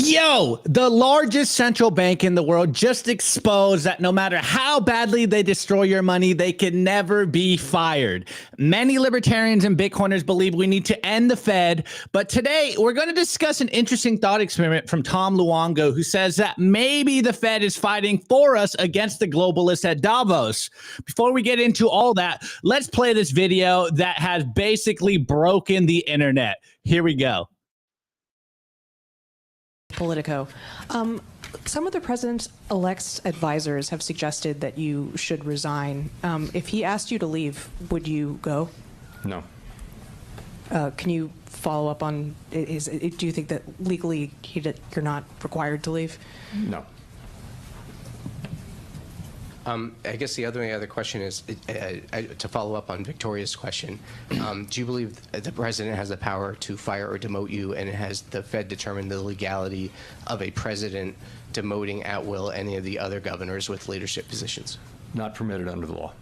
Yo, the largest central bank in the world just exposed that no matter how badly they destroy your money, they can never be fired. Many libertarians and Bitcoiners believe we need to end the Fed, but today we're going to discuss an interesting thought experiment from Tom Luongo, who says that maybe the Fed is fighting for us against the globalists at Davos. Before we get into all that, let's play this video that has basically broken the internet. Here we go. Politico. Some of the president-elect's advisors have suggested that you should resign. If he asked you to leave, would you go? No. Can you follow up on, do you think that legally you're not required to leave? No. I guess the other question is, to follow up on Victoria's question, do you believe the president has the power to fire or demote you, and has the Fed determined the legality of a president demoting at will any of the other governors with leadership positions? Not permitted under the law.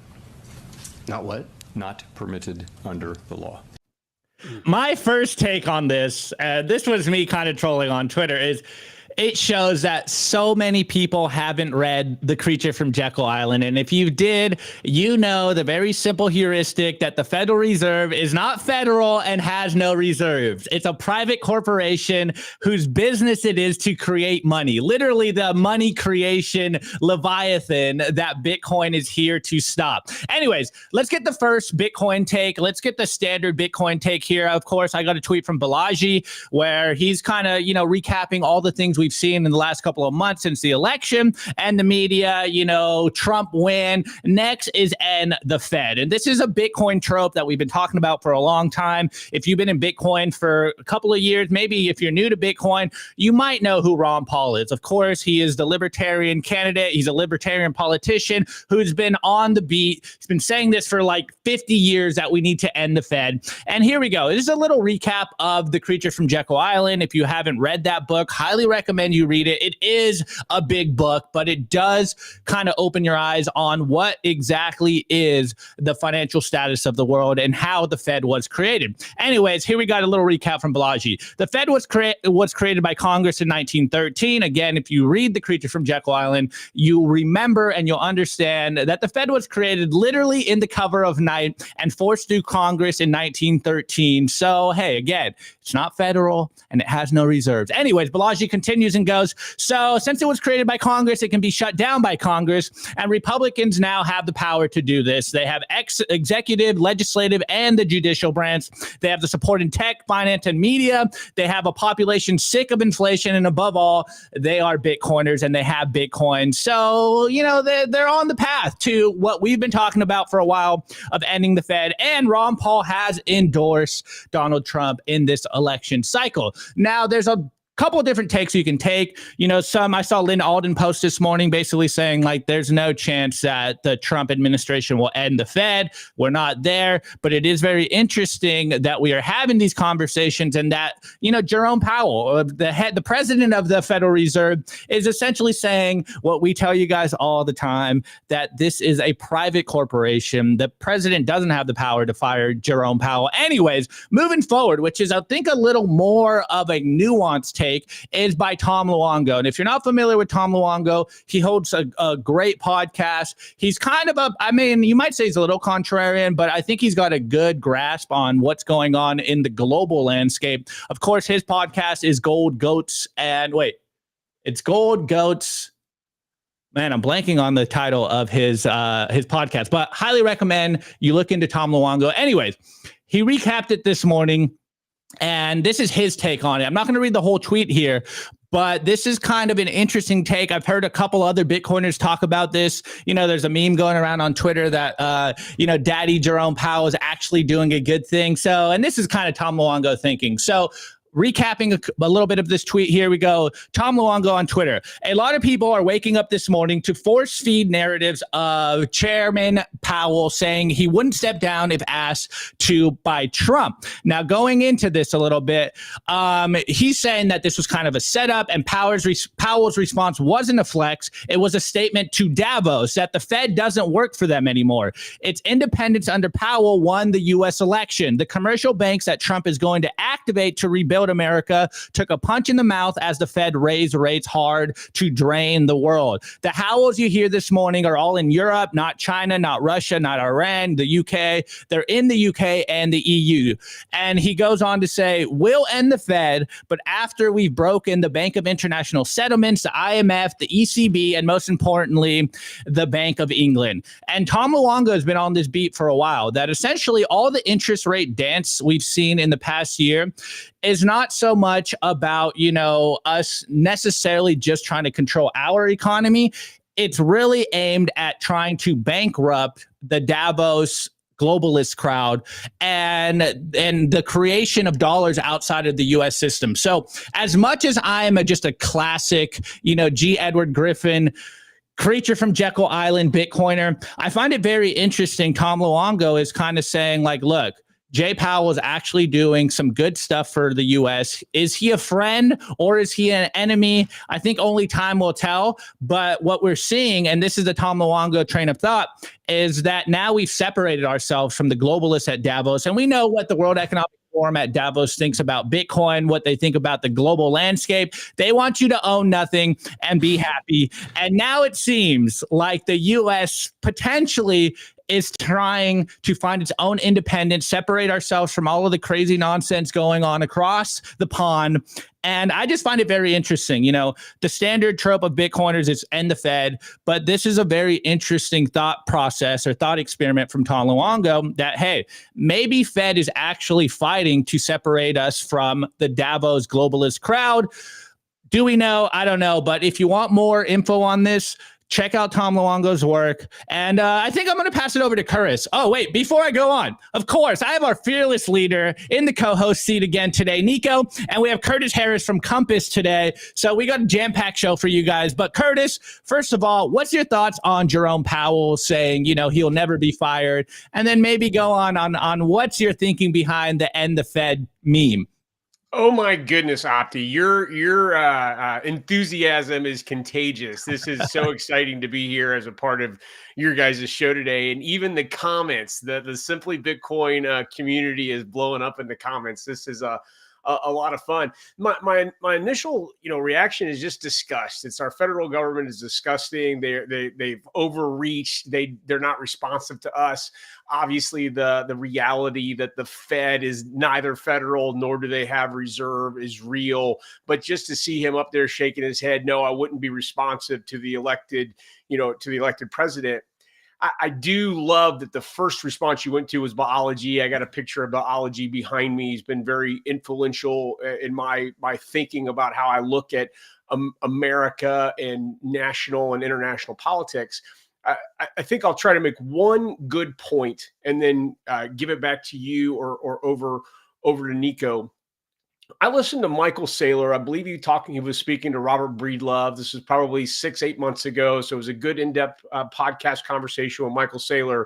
Not what? Not permitted under the law. My first take on this, this was me kind of trolling on Twitter, is it shows that so many people haven't read The Creature from Jekyll Island. And if you did, you know the very simple heuristic that the Federal Reserve is not federal and has no reserves. It's a private corporation whose business it is to create money. Literally the money creation Leviathan that Bitcoin is here to stop. Anyways, let's get the first Bitcoin take. Let's get the standard Bitcoin take here. Of course, I got a tweet from Balaji where he's kind of, recapping all the things we've seen in the last couple of months since the election and the media, Trump win. Next is end the Fed. And this is a Bitcoin trope that we've been talking about for a long time. If you've been in Bitcoin for a couple of years, maybe if you're new to Bitcoin, you might know who Ron Paul is. Of course, he is the libertarian candidate. He's a libertarian politician who's been on the beat. He's been saying this for like 50 years that we need to end the Fed. And here we go. This is a little recap of The Creature from Jekyll Island. If you haven't read that book, highly recommend you read it. It is a big book, but it does kind of open your eyes on what exactly is the financial status of the world and how the Fed was created. Anyways, here we got a little recap from Balaji. The Fed was created by Congress in 1913. Again, if you read The Creature from Jekyll Island, you remember and you'll understand that the Fed was created literally in the cover of night and forced through Congress in 1913. So, hey, again, it's not federal and it has no reserves. Anyways, Balaji continues and goes, so since it was created by Congress, it can be shut down by Congress, and Republicans now have the power to do this. They have executive, legislative, and the judicial branch. They have the support in tech, finance, and media. They have a population sick of inflation, and above all, they are Bitcoiners and they have Bitcoin. So, they're on the path to what we've been talking about for a while of ending the Fed, and Ron Paul has endorsed Donald Trump in this election cycle. Now, there's a couple of different takes you can take. I saw Lynn Alden post this morning basically saying like there's no chance that the Trump administration will end the Fed. We're not there, but it is very interesting that we are having these conversations and that, Jerome Powell, the president of the Federal Reserve, is essentially saying what we tell you guys all the time, that this is a private corporation. The president doesn't have the power to fire Jerome Powell. Anyways, moving forward, which is I think a little more of a nuanced take, is by Tom Luongo. And if you're not familiar with Tom Luongo, he holds a great podcast. He's kind of you might say he's a little contrarian, but I think he's got a good grasp on what's going on in the global landscape. Of course, his podcast is Gold Goats. It's Gold Goats. Man, I'm blanking on the title of his podcast, but highly recommend you look into Tom Luongo. Anyways, he recapped it this morning. And this is his take on it. I'm not going to read the whole tweet here, but this is kind of an interesting take. I've heard a couple other Bitcoiners talk about this. There's a meme going around on Twitter that, Daddy Jerome Powell is actually doing a good thing. So, and this is kind of Tom Luongo thinking. So, recapping a little bit of this tweet, here we go. Tom Luongo on Twitter. A lot of people are waking up this morning to force feed narratives of Chairman Powell saying he wouldn't step down if asked to by Trump. Now, going into this a little bit, he's saying that this was kind of a setup, and Powell's response wasn't a flex. It was a statement to Davos that the Fed doesn't work for them anymore. Its independence under Powell won the U.S. election. The commercial banks that Trump is going to activate to rebuild failed America, took a punch in the mouth as the Fed raised rates hard to drain the world. The howls you hear this morning are all in Europe, not China, not Russia, not Iran, the UK. They're in the UK and the EU. And he goes on to say, we'll end the Fed, but after we've broken the Bank of International Settlements, the IMF, the ECB, and most importantly, the Bank of England. And Tom Luongo has been on this beat for a while, that essentially all the interest rate dance we've seen in the past year is not so much about, us necessarily just trying to control our economy. It's really aimed at trying to bankrupt the Davos globalist crowd and the creation of dollars outside of the U.S. system. So as much as I am just a classic, G. Edward Griffin, creature from Jekyll Island Bitcoiner, I find it very interesting. Tom Luongo is kind of saying like, look, Jay Powell is actually doing some good stuff for the U.S. Is he a friend or is he an enemy? I think only time will tell. But what we're seeing, and this is the Tom Luongo train of thought, is that now we've separated ourselves from the globalists at Davos. And we know what the World Economic Forum at Davos thinks about Bitcoin, what they think about the global landscape. They want you to own nothing and be happy. And now it seems like the U.S. potentially is trying to find its own independence, separate ourselves from all of the crazy nonsense going on across the pond. And I just find it very interesting. The standard trope of Bitcoiners is end the Fed, but this is a very interesting thought process or thought experiment from Tom Luongo that, hey, maybe Fed is actually fighting to separate us from the Davos globalist crowd. Do we know? I don't know. But if you want more info on this, check out Tom Luongo's work. And I think I'm going to pass it over to Curtis. Oh, wait, before I go on, of course, I have our fearless leader in the co-host seat again today, Nico, and we have Curtis Harris from Compass today. So we got a jam-packed show for you guys. But Curtis, first of all, what's your thoughts on Jerome Powell saying, he'll never be fired? And then maybe go on what's your thinking behind the end the Fed meme? Oh my goodness, Opti, your enthusiasm is contagious. This is so exciting to be here as a part of your guys' show today. And even the comments, the Simply Bitcoin community is blowing up in the comments. This is a lot of fun. My initial reaction is just disgust. It's our federal government is disgusting. They've overreached. They're not responsive to us. Obviously, the reality that the Fed is neither federal nor do they have reserve is real. But just to see him up there shaking his head, no, I wouldn't be responsive to the elected president. I do love that the first response you went to was biology. I got a picture of biology behind me. He's been very influential in my thinking about how I look at America and national and international politics. I think I'll try to make one good point and then give it back to you or over to Nico. I listened to Michael Saylor. I believe he was speaking to Robert Breedlove. This was probably 6-8 months ago. So it was a good in-depth podcast conversation with Michael Saylor.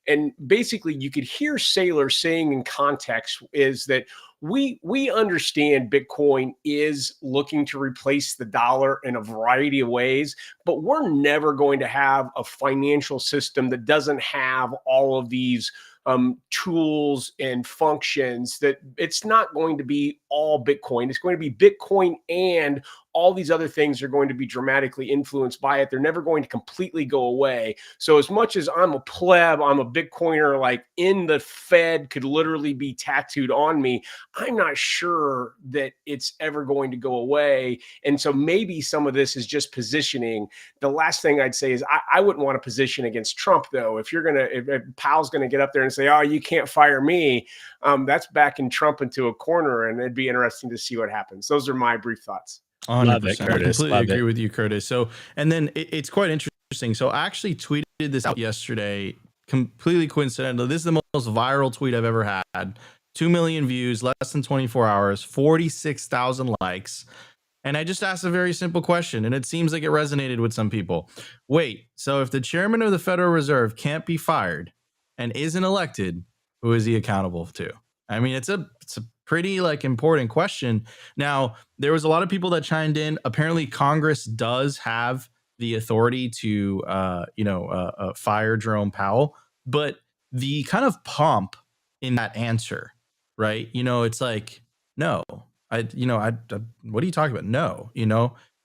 And basically you could hear Saylor saying in context is that we understand Bitcoin is looking to replace the dollar in a variety of ways, but we're never going to have a financial system that doesn't have all of these tools and functions. That it's not going to be all Bitcoin. It's going to be Bitcoin, and all these other things are going to be dramatically influenced by it. They're never going to completely go away. So as much as I'm a pleb, I'm a Bitcoiner, like in the Fed could literally be tattooed on me, I'm not sure that it's ever going to go away. And so maybe some of this is just positioning. The last thing I'd say is I wouldn't want to position against Trump, though. If Powell's going to get up there and say, oh, you can't fire me, that's backing Trump into a corner, and it'd be interesting to see what happens. Those are my brief thoughts. 100%. Love it, Curtis. I completely agree with you, Curtis. So, and then it's quite interesting. So I actually tweeted this out yesterday, completely coincidental. This is the most viral tweet I've ever had. 2 million views, less than 24 hours, 46,000 likes. And I just asked a very simple question, and it seems like it resonated with some people. Wait, so if the chairman of the Federal Reserve can't be fired and isn't elected, who is he accountable to? I mean, it's a pretty important question. Now, there was a lot of people that chimed in. Apparently, Congress does have the authority to, fire Jerome Powell, but the kind of pomp in that answer, right? It's like, no, what are you talking about? No,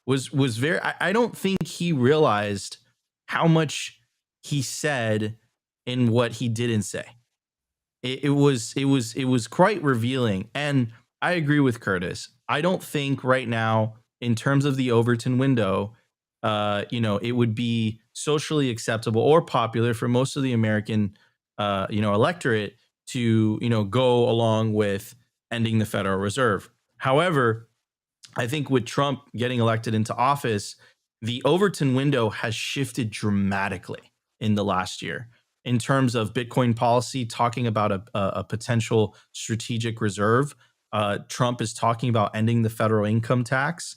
was very, I don't think he realized how much he said and what he didn't say. It was quite revealing. And I agree with Curtis. I don't think right now, in terms of the Overton window, it would be socially acceptable or popular for most of the American, electorate to, go along with ending the Federal Reserve. However, I think with Trump getting elected into office, the Overton window has shifted dramatically in the last year in terms of Bitcoin policy, talking about a potential strategic reserve. Trump is talking about ending the federal income tax.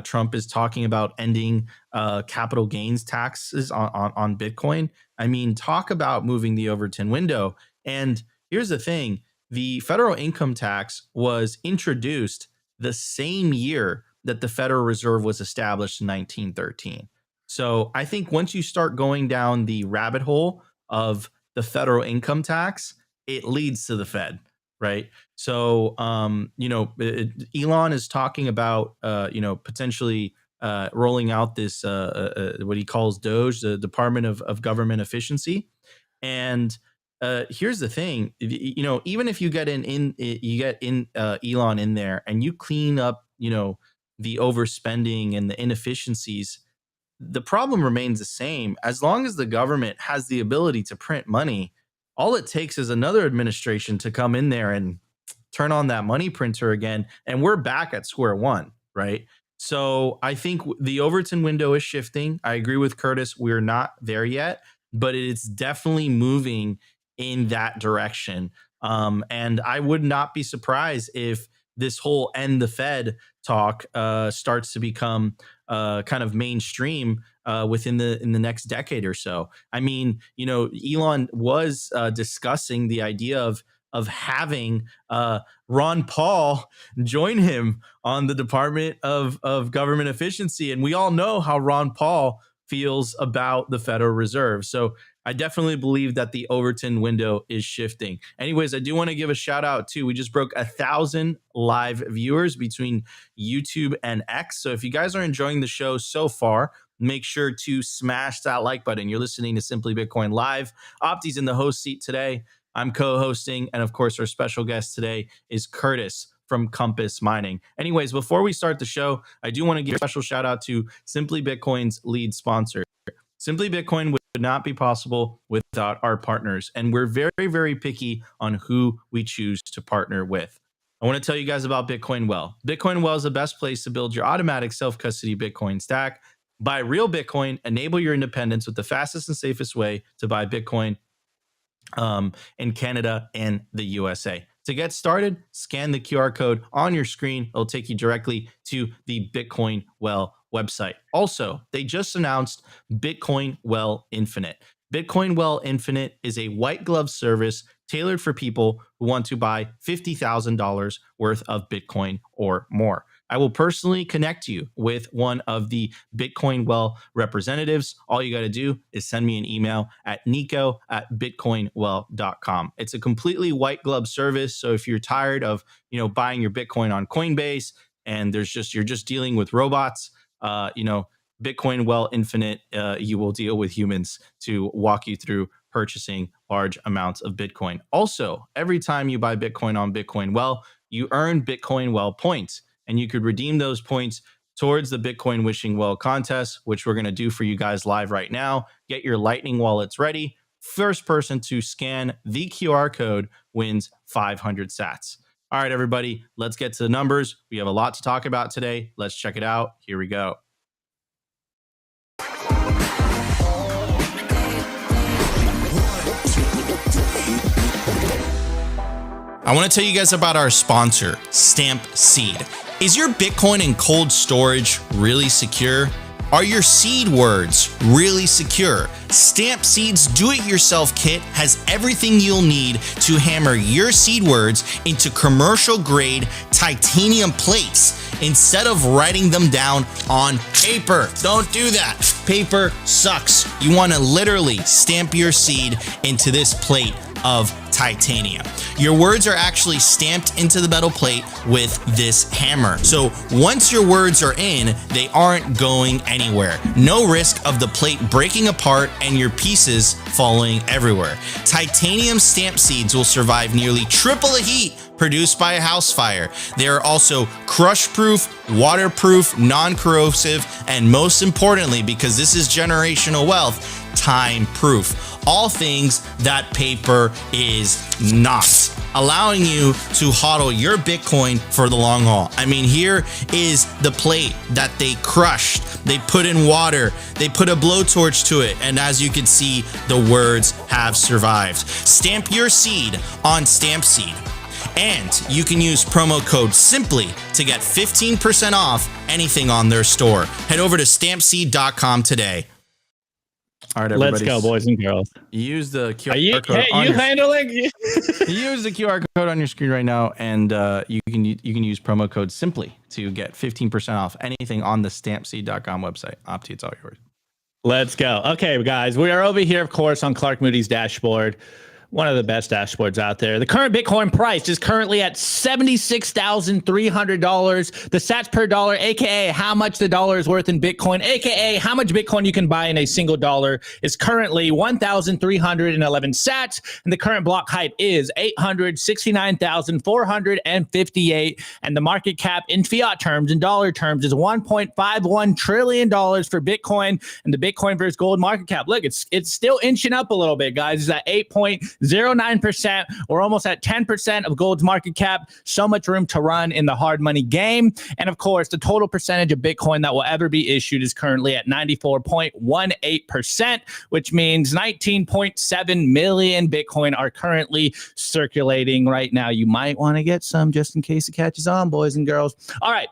Trump is talking about ending capital gains taxes on Bitcoin. I mean, talk about moving the Overton window. And here's the thing. The federal income tax was introduced the same year that the Federal Reserve was established in 1913. So I think once you start going down the rabbit hole of the federal income tax, it leads to the Fed, right? So, Elon is talking about, potentially rolling out this, what he calls DOGE, the Department of Government Efficiency. And here's the thing, even if you get Elon in there and you clean up, the overspending and the inefficiencies, the problem remains the same. As long as the government has the ability to print money, all it takes is another administration to come in there and turn on that money printer again, and we're back at square one, right? So I think the Overton window is shifting. I agree with Curtis. We're not there yet, but it's definitely moving in that direction. And I would not be surprised if this whole end the Fed talk starts to become kind of mainstream in the next decade or so. I mean, Elon was discussing the idea of having Ron Paul join him on the Department of Government Efficiency, and we all know how Ron Paul feels about the Federal Reserve. So I definitely believe that the Overton window is shifting. Anyways, I do want to give a shout out too. We just broke 1,000 live viewers between YouTube and X. So if you guys are enjoying the show so far, make sure to smash that like button. You're listening to Simply Bitcoin Live. Opti's in the host seat today. I'm co-hosting. And of course, our special guest today is Curtis from Compass Mining. Anyways, before we start the show, I do want to give a special shout out to Simply Bitcoin's lead sponsor. Simply Bitcoin would not be possible without our partners, and we're very, very picky on who we choose to partner with. I want to tell you guys about Bitcoin Well. Bitcoin Well is the best place to build your automatic self-custody Bitcoin stack. Buy real Bitcoin, enable your independence with the fastest and safest way to buy Bitcoin in Canada and the USA. To get started, scan the QR code on your screen. It'll take you directly to the Bitcoin Well website. Also, they just announced Bitcoin Well Infinite. Bitcoin Well Infinite is a white glove service tailored for people who want to buy $50,000 worth of Bitcoin or more. I will personally connect you with one of the Bitcoin Well representatives. All you got to do is send me an email at nico@bitcoinwell.com. It's a completely white glove service. So if you're tired of, buying your Bitcoin on Coinbase and you're just dealing with robots, Bitcoin Well Infinite, you will deal with humans to walk you through purchasing large amounts of Bitcoin. Also, every time you buy Bitcoin on Bitcoin Well, you earn Bitcoin Well points, and you could redeem those points towards the Bitcoin Wishing Well contest, which we're going to do for you guys live right now. Get your Lightning wallets ready. First person to scan the QR code wins 500 sats. All right, everybody, let's get to the numbers. We have a lot to talk about today. Let's check it out. Here we go. I want to tell you guys about our sponsor, Stampseed. Is your Bitcoin in cold storage really secure? Are your seed words really secure? Stampseed's do-it-yourself kit has everything you'll need to hammer your seed words into commercial-grade titanium plates instead of writing them down on paper. Don't do that. Paper sucks. You want to literally stamp your seed into this plate of titanium. Your words are actually stamped into the metal plate with this hammer. So once your words are in, they aren't going anywhere. No risk of the plate breaking apart and your pieces falling everywhere. Titanium stamp seeds will survive nearly triple the heat produced by a house fire. They are also crush-proof, waterproof, non-corrosive, and most importantly, because this is generational wealth, time-proof. All things that paper is not, allowing you to hodl your Bitcoin for the long haul. I mean, here is the plate that they crushed. They put in water, they put a blowtorch to it, and as you can see, the words have survived. Stamp your seed on Stampseed. And you can use promo code SIMPLY to get 15% off anything on their store. Head over to stampseed.com today. All right, everybody. Let's go, boys and girls. Use the QR You, code. hey, you handling? Use the QR code on your screen right now, and you can use promo code SIMPLY to get 15% off anything on the stampseed.com website. Opti, it's all yours. Let's go. Okay, guys, we are over here, of course, on Clark Moody's dashboard. One of the best dashboards out there. The current Bitcoin price is currently at $76,300. The sats per dollar, aka how much the dollar is worth in Bitcoin, aka how much Bitcoin you can buy in a single dollar, is currently 1,311 sats, and the current block height is 869,458, and the market cap in fiat terms, in dollar terms, is $1.51 trillion for Bitcoin, and the Bitcoin versus gold market cap. Look, it's still inching up a little bit, guys. It's at 8.09%. We're almost at 10% of gold's market cap. So much room to run in the hard money game. And of course, the total percentage of Bitcoin that will ever be issued is currently at 94.18%, which means 19.7 million Bitcoin are currently circulating right now. You might want to get some just in case it catches on, boys and girls. All right.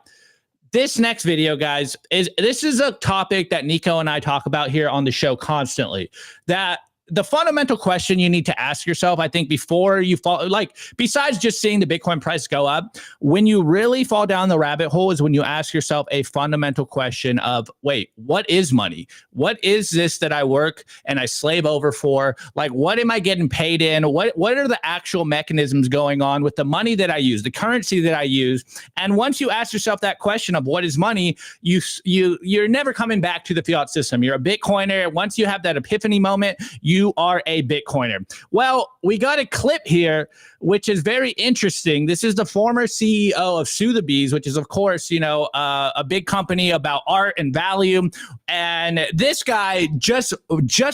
This next video, guys, this is a topic that Nico and I talk about here on the show constantly. That the fundamental question you need to ask yourself, I think, before you fall, like, besides just seeing the Bitcoin price go up, when you really fall down the rabbit hole is when you ask yourself a fundamental question of, wait, what is money? What is this that I work and I slave over for? Like, what am I getting paid in? What are the actual mechanisms going on with the money that I use, the currency that I use? And once you ask yourself that question of what is money, you're never coming back to the fiat system. You're a Bitcoiner. Once you have that epiphany moment, you are a Bitcoiner. Well, we got a clip here, which is very interesting. This is the former CEO of Sotheby's, which is, of course, a big company about art and value. And this guy just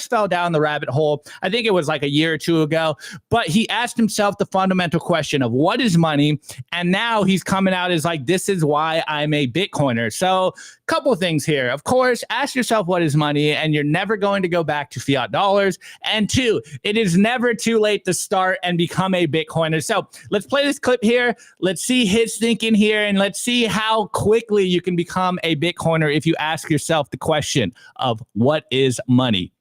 fell down the rabbit hole. I think it was like a year or two ago, but he asked himself the fundamental question of what is money? And now he's coming out as like, this is why I'm a Bitcoiner. So couple of things here. Of course, ask yourself what is money, and you're never going to go back to fiat dollars. And two, it is never too late to start and become a Bitcoiner. So let's play this clip here. Let's see his thinking here, and let's see how quickly you can become a Bitcoiner if you ask yourself the question of what is money.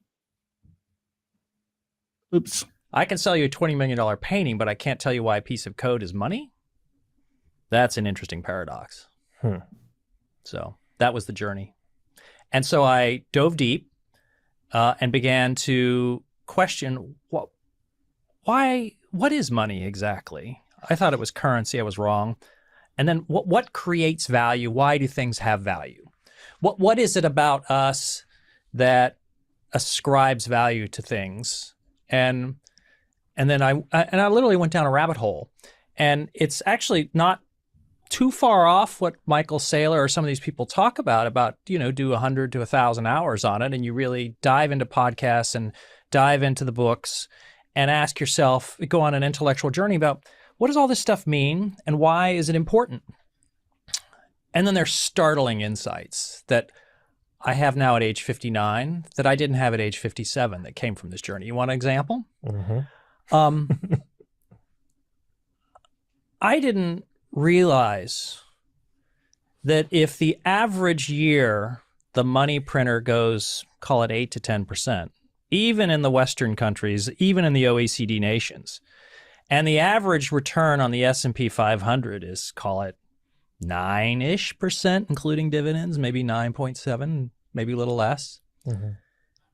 Oops. I can sell you a $20 million painting, but I can't tell you why a piece of code is money. That's an interesting paradox. So that was the journey. And so I dove deep and began to question what is money exactly? I thought it was currency. I was wrong. And then what creates value? Why do things have value? What is it about us that ascribes value to things? And then I literally went down a rabbit hole, and it's actually not too far off what Michael Saylor or some of these people talk about, do 100 to 1,000 hours on it, and you really dive into podcasts and dive into the books and ask yourself, go on an intellectual journey about what does all this stuff mean and why is it important? And then there's startling insights that I have now at age 59 that I didn't have at age 57 that came from this journey. You want an example? I didn't realize that if the average year the money printer goes, call it 8 to 10%, even in the Western countries, even in the OECD nations, and the average return on the S&P 500 is, call it 9-ish%, including dividends, maybe 9.7, maybe a little less,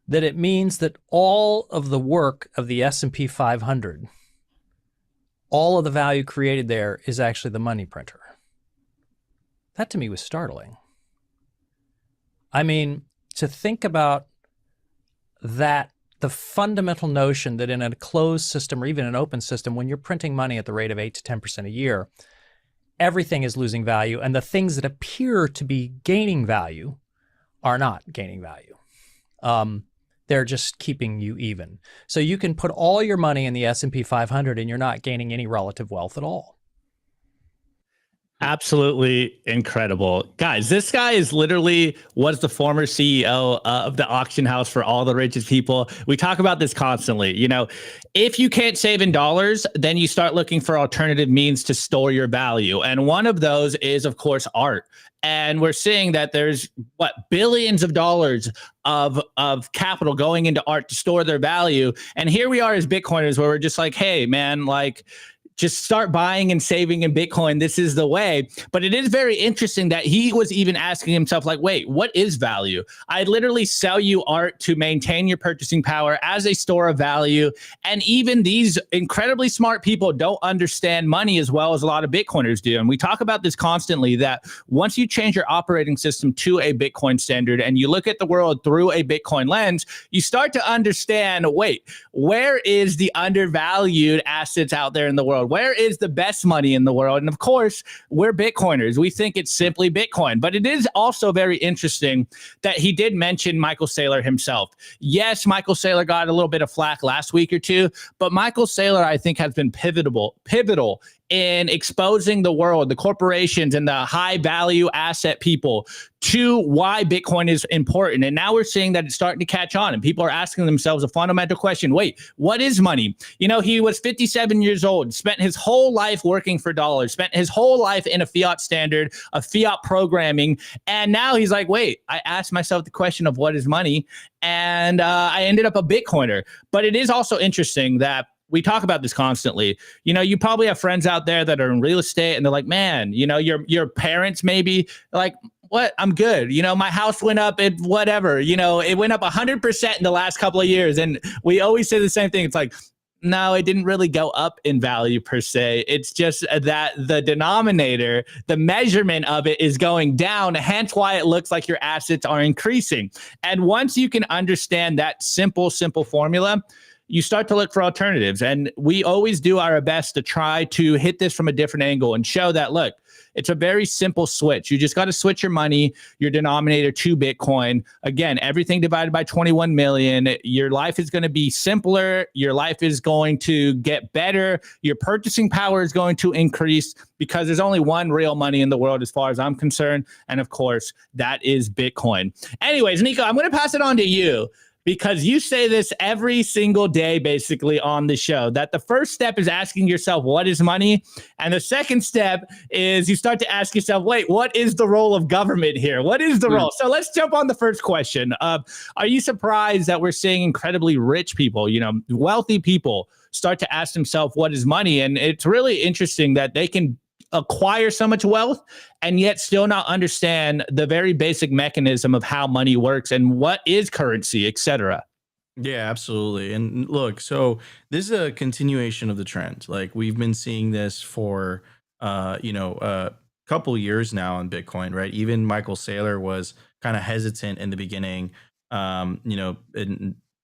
that it means that all of the work of the S&P 500 all of the value created there is actually the money printer. That to me was startling. I mean, to think about that, the fundamental notion that in a closed system or even an open system, when you're printing money at the rate of 8 to 10% a year, everything is losing value, and the things that appear to be gaining value are not gaining value. They're just keeping you even. So you can put all your money in the S&P 500 and you're not gaining any relative wealth at all. Absolutely incredible. Guys, this guy is literally was the former CEO of the auction house for all the richest people. We talk about this constantly. You know, if you can't save in dollars, then you start looking for alternative means to store your value. And one of those is, of course, art. And we're seeing that there's billions of dollars of capital going into art to store their value. And here we are as Bitcoiners where we're just like, hey, man, like, just start buying and saving in Bitcoin. This is the way. But it is very interesting that he was even asking himself, like, wait, what is value? I literally sell you art to maintain your purchasing power as a store of value. And even these incredibly smart people don't understand money as well as a lot of Bitcoiners do. And we talk about this constantly, that once you change your operating system to a Bitcoin standard and you look at the world through a Bitcoin lens, you start to understand, wait, where is the undervalued assets out there in the world? Where is the best money in the world? And of course, we're Bitcoiners. We think it's simply Bitcoin. But it is also very interesting that he did mention Michael Saylor himself. Yes, Michael Saylor got a little bit of flack last week or two, but Michael Saylor, I think, has been pivotal in exposing the world, the corporations and the high value asset people to why Bitcoin is important. And now we're seeing that it's starting to catch on and people are asking themselves a fundamental question. Wait, what is money? You know, he was 57 years old, spent his whole life working for dollars, spent his whole life in a fiat standard, a fiat programming. And now he's like, wait, I asked myself the question of what is money? And I ended up a Bitcoiner. But it is also interesting that we talk about this constantly. You know, you probably have friends out there that are in real estate and they're like, man, you know, your parents maybe like, what? I'm good. You know, my house went up at whatever, you know, it went up 100% in the last couple of years. And we always say the same thing. It's like, no, it didn't really go up in value per se. It's just that the denominator, the measurement of it is going down, hence why it looks like your assets are increasing. And once you can understand that simple formula, you start to look for alternatives. And we always do our best to try to hit this from a different angle and show that, look, it's a very simple switch. You just got to switch your money, your denominator to Bitcoin. Again, everything divided by 21 million. Your life is going to be simpler. Your life is going to get better. Your purchasing power is going to increase because there's only one real money in the world as far as I'm concerned. And of course, that is Bitcoin. Anyways, Nico, I'm going to pass it on to you, because you say this every single day, basically, on the show, that the first step is asking yourself, what is money? And the second step is you start to ask yourself, wait, what is the role of government here? What is the role? So let's jump on the first question. Are you surprised that we're seeing incredibly rich people, you know, wealthy people start to ask themselves, what is money? And it's really interesting that they can acquire so much wealth and yet still not understand the very basic mechanism of how money works and what is currency, etc. Yeah, absolutely. And look, so this is a continuation of the trend. Like we've been seeing this for a couple years now in Bitcoin, right? Even Michael Saylor was kind of hesitant in the beginning.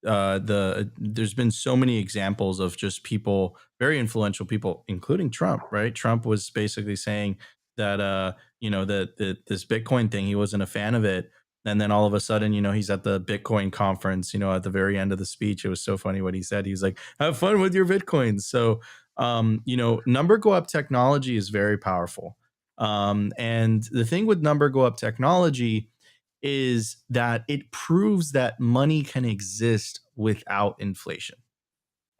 There's been so many examples of just people, very influential people, including Trump, right? Trump was basically saying that this Bitcoin thing, he wasn't a fan of it. And then all of a sudden, you know, he's at the Bitcoin conference, you know, at the very end of the speech. It was so funny what he said. He's like, have fun with your Bitcoins. So, number go up technology is very powerful. And the thing with number go up technology is that it proves that money can exist without inflation.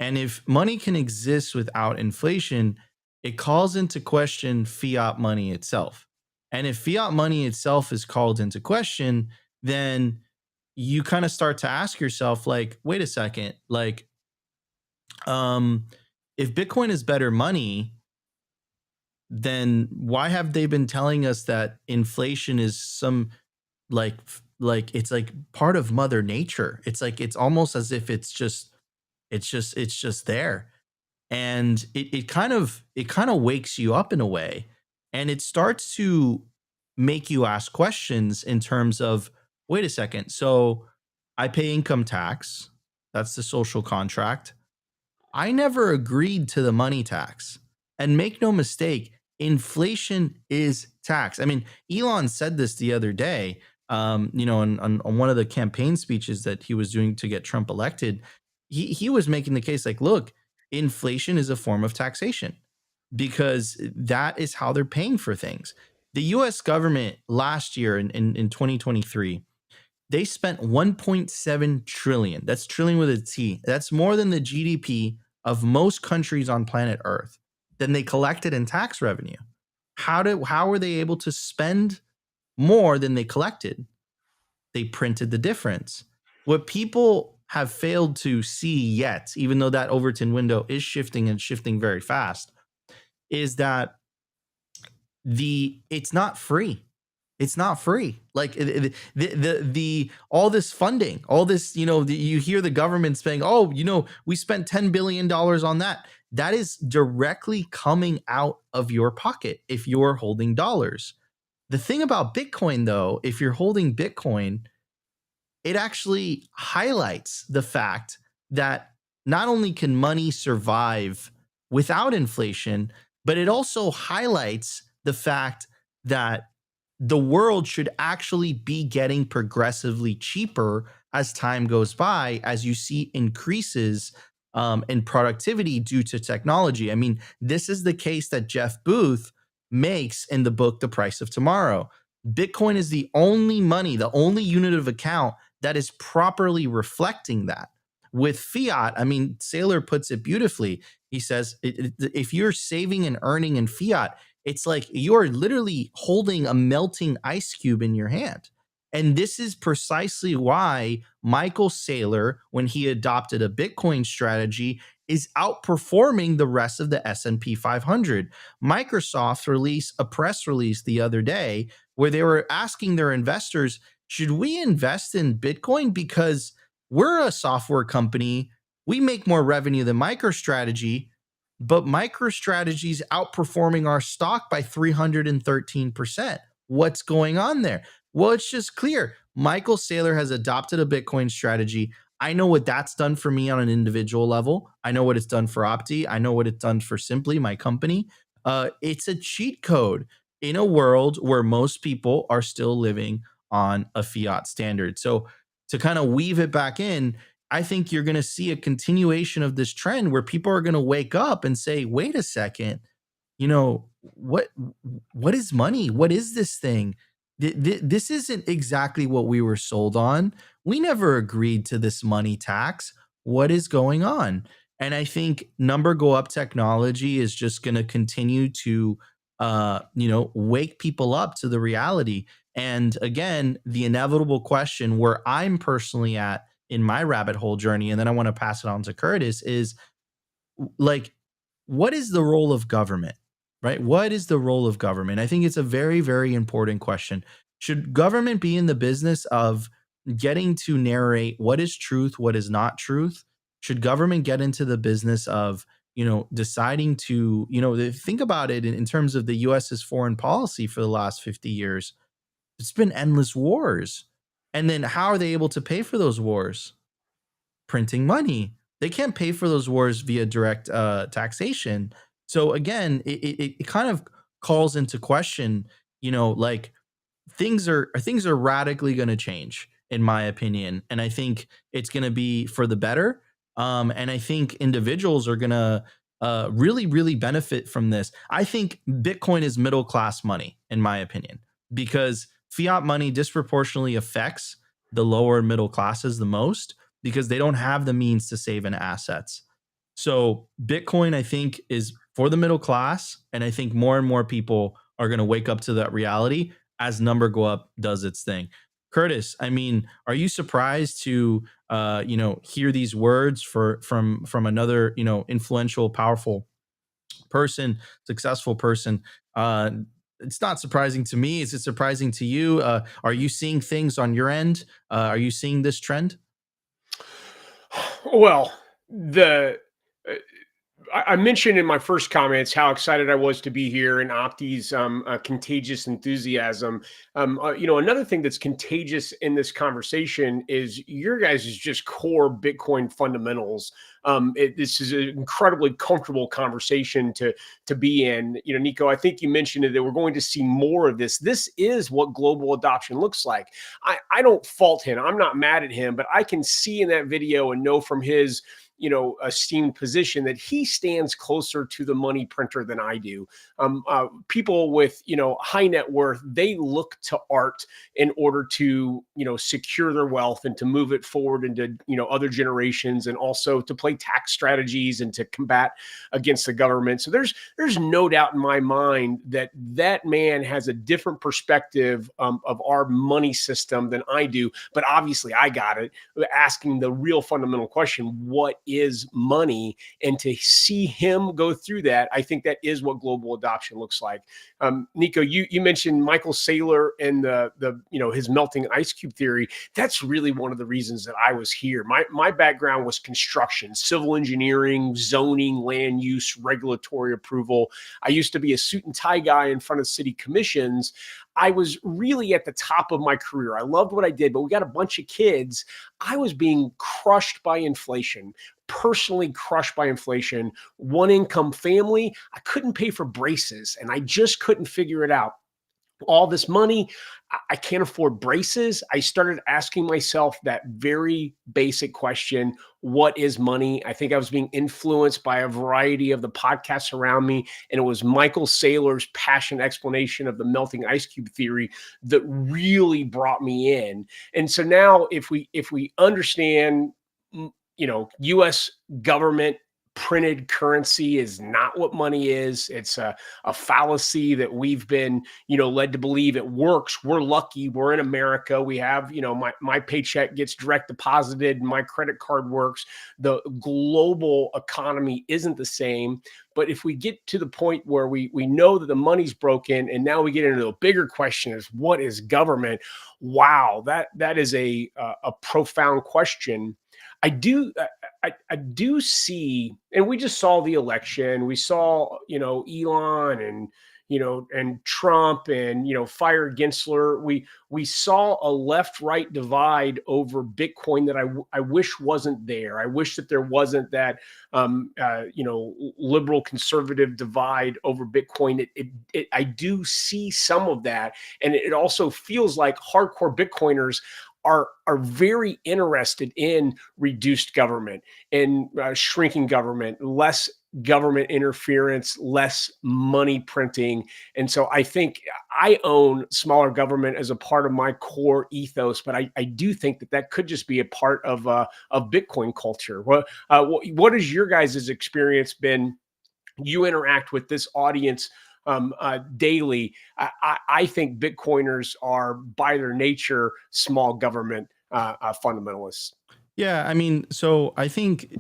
And if money can exist without inflation, it calls into question fiat money itself. And if fiat money itself is called into question, then you kind of start to ask yourself, like, wait a second, like, if Bitcoin is better money, then why have they been telling us that inflation is some like it's like part of Mother Nature? It's like, it's almost as if it's just there. and it kind of wakes you up in a way, and it starts to make you ask questions in terms of, wait a second, so I pay income tax, that's the social contract. I never agreed to the money tax. And make no mistake, inflation is tax. I mean, Elon said this the other day, on one of the campaign speeches that he was doing to get Trump elected. He was making the case like, look, inflation is a form of taxation because that is how they're paying for things. The US government last year in 2023, they spent 1.7 trillion. That's trillion with a T. That's more than the GDP of most countries on planet Earth. Then they collected in tax revenue. How were they able to spend more than they collected? They printed the difference. What people have failed to see yet, even though that Overton window is shifting and shifting very fast, is that it's not free. It's not free. Like the all this funding, all this, you hear the government saying, oh, we spent $10 billion on that. That is directly coming out of your pocket if you're holding dollars. The thing about Bitcoin, though, if you're holding Bitcoin, it actually highlights the fact that not only can money survive without inflation, but it also highlights the fact that the world should actually be getting progressively cheaper as time goes by, as you see increases in productivity due to technology. I mean, this is the case that Jeff Booth makes in the book, The Price of Tomorrow. Bitcoin is the only money, the only unit of account that is properly reflecting that. With fiat, I mean, Saylor puts it beautifully. He says, if you're saving and earning in fiat, it's like you're literally holding a melting ice cube in your hand. And this is precisely why Michael Saylor, when he adopted a Bitcoin strategy, is outperforming the rest of the S&P 500. Microsoft released a press release the other day where they were asking their investors, should we invest in Bitcoin? Because we're a software company. We make more revenue than MicroStrategy, but MicroStrategy's outperforming our stock by 313%. What's going on there? Well, it's just clear. Michael Saylor has adopted a Bitcoin strategy. I know what that's done for me on an individual level. I know what it's done for Opti. I know what it's done for Simply, my company. It's a cheat code in a world where most people are still living on a fiat standard. So to kind of weave it back in, I think you're going to see a continuation of this trend where people are going to wake up and say, wait a second, what is money? What is this thing? This isn't exactly what we were sold on. We never agreed to this money tax. What is going on? And I think number go up technology is just going to continue to, wake people up to the reality. And again, the inevitable question where I'm personally at in my rabbit hole journey, and then I want to pass it on to Curtis, is like, what is the role of government, right? What is the role of government? I think it's a very, very important question. Should government be in the business of getting to narrate what is truth, what is not truth? Should government get into the business of, deciding to, think about it in terms of the US's foreign policy for the last 50 years? It's been endless wars. And then how are they able to pay for those wars? Printing money. They can't pay for those wars via direct taxation. So again, it kind of calls into question, like things are radically going to change, in my opinion. And I think it's going to be for the better. And I think individuals are going to really, really benefit from this. I think Bitcoin is middle class money, in my opinion, because fiat money disproportionately affects the lower and middle classes the most because they don't have the means to save in assets. So Bitcoin, I think, is for the middle class. And I think more and more people are going to wake up to that reality as number go up does its thing. Curtis, I mean, are you surprised to, hear these words from another, influential, powerful person, successful person? It's not surprising to me. Is it surprising to you? Are you seeing things on your end? Are you seeing this trend? Well, the I mentioned in my first comments how excited I was to be here and Opti's contagious enthusiasm. Another thing that's contagious in this conversation is your guys' just core Bitcoin fundamentals. This is an incredibly comfortable conversation to be in. Nico, I think you mentioned that we're going to see more of this. This is what global adoption looks like. I don't fault him. I'm not mad at him, but I can see in that video and know from his esteemed position that he stands closer to the money printer than I do. People with, high net worth, they look to art in order to, secure their wealth and to move it forward into, other generations, and also to play tax strategies and to combat against the government. So there's no doubt in my mind that that man has a different perspective of our money system than I do. But obviously I got it, asking the real fundamental question, what is money? And to see him go through that, I think that is what global adoption looks like. Nico, you mentioned Michael Saylor and the his melting ice cube theory. That's really one of the reasons that I was here. My background was construction, civil engineering, zoning, land use, regulatory approval. I used to be a suit and tie guy in front of city commissions. I was really at the top of my career. I loved what I did, but we got a bunch of kids. I was being crushed by inflation, personally crushed by inflation. One income family, I couldn't pay for braces and I just couldn't figure it out. All this money, I can't afford braces. I started asking myself that very basic question, what is money? I think I was being influenced by a variety of the podcasts around me, and it was Michael Saylor's passionate explanation of the melting ice cube theory that really brought me in. And so now if we understand, US government printed currency is not what money is. It's a fallacy that we've been, led to believe it works. We're lucky. We're in America. We have, my paycheck gets direct deposited and my credit card works. The global economy isn't the same. But if we get to the point where we know that the money's broken, and now we get into a bigger question is, what is government? Wow, that is a profound question. I do see, and we just saw the election. We saw, Elon and Trump and, fire Gensler. We saw a left-right divide over Bitcoin that I wish wasn't there. I wish that there wasn't that, liberal conservative divide over Bitcoin. I do see some of that. And it also feels like hardcore Bitcoiners are very interested in reduced government and shrinking government, less government interference, less money printing. And so I think I own smaller government as a part of my core ethos, but I do think that could just be a part of Bitcoin culture. What has your guys' experience been? You interact with this audience daily. I think Bitcoiners are, by their nature, small government fundamentalists. Yeah, I mean, so I think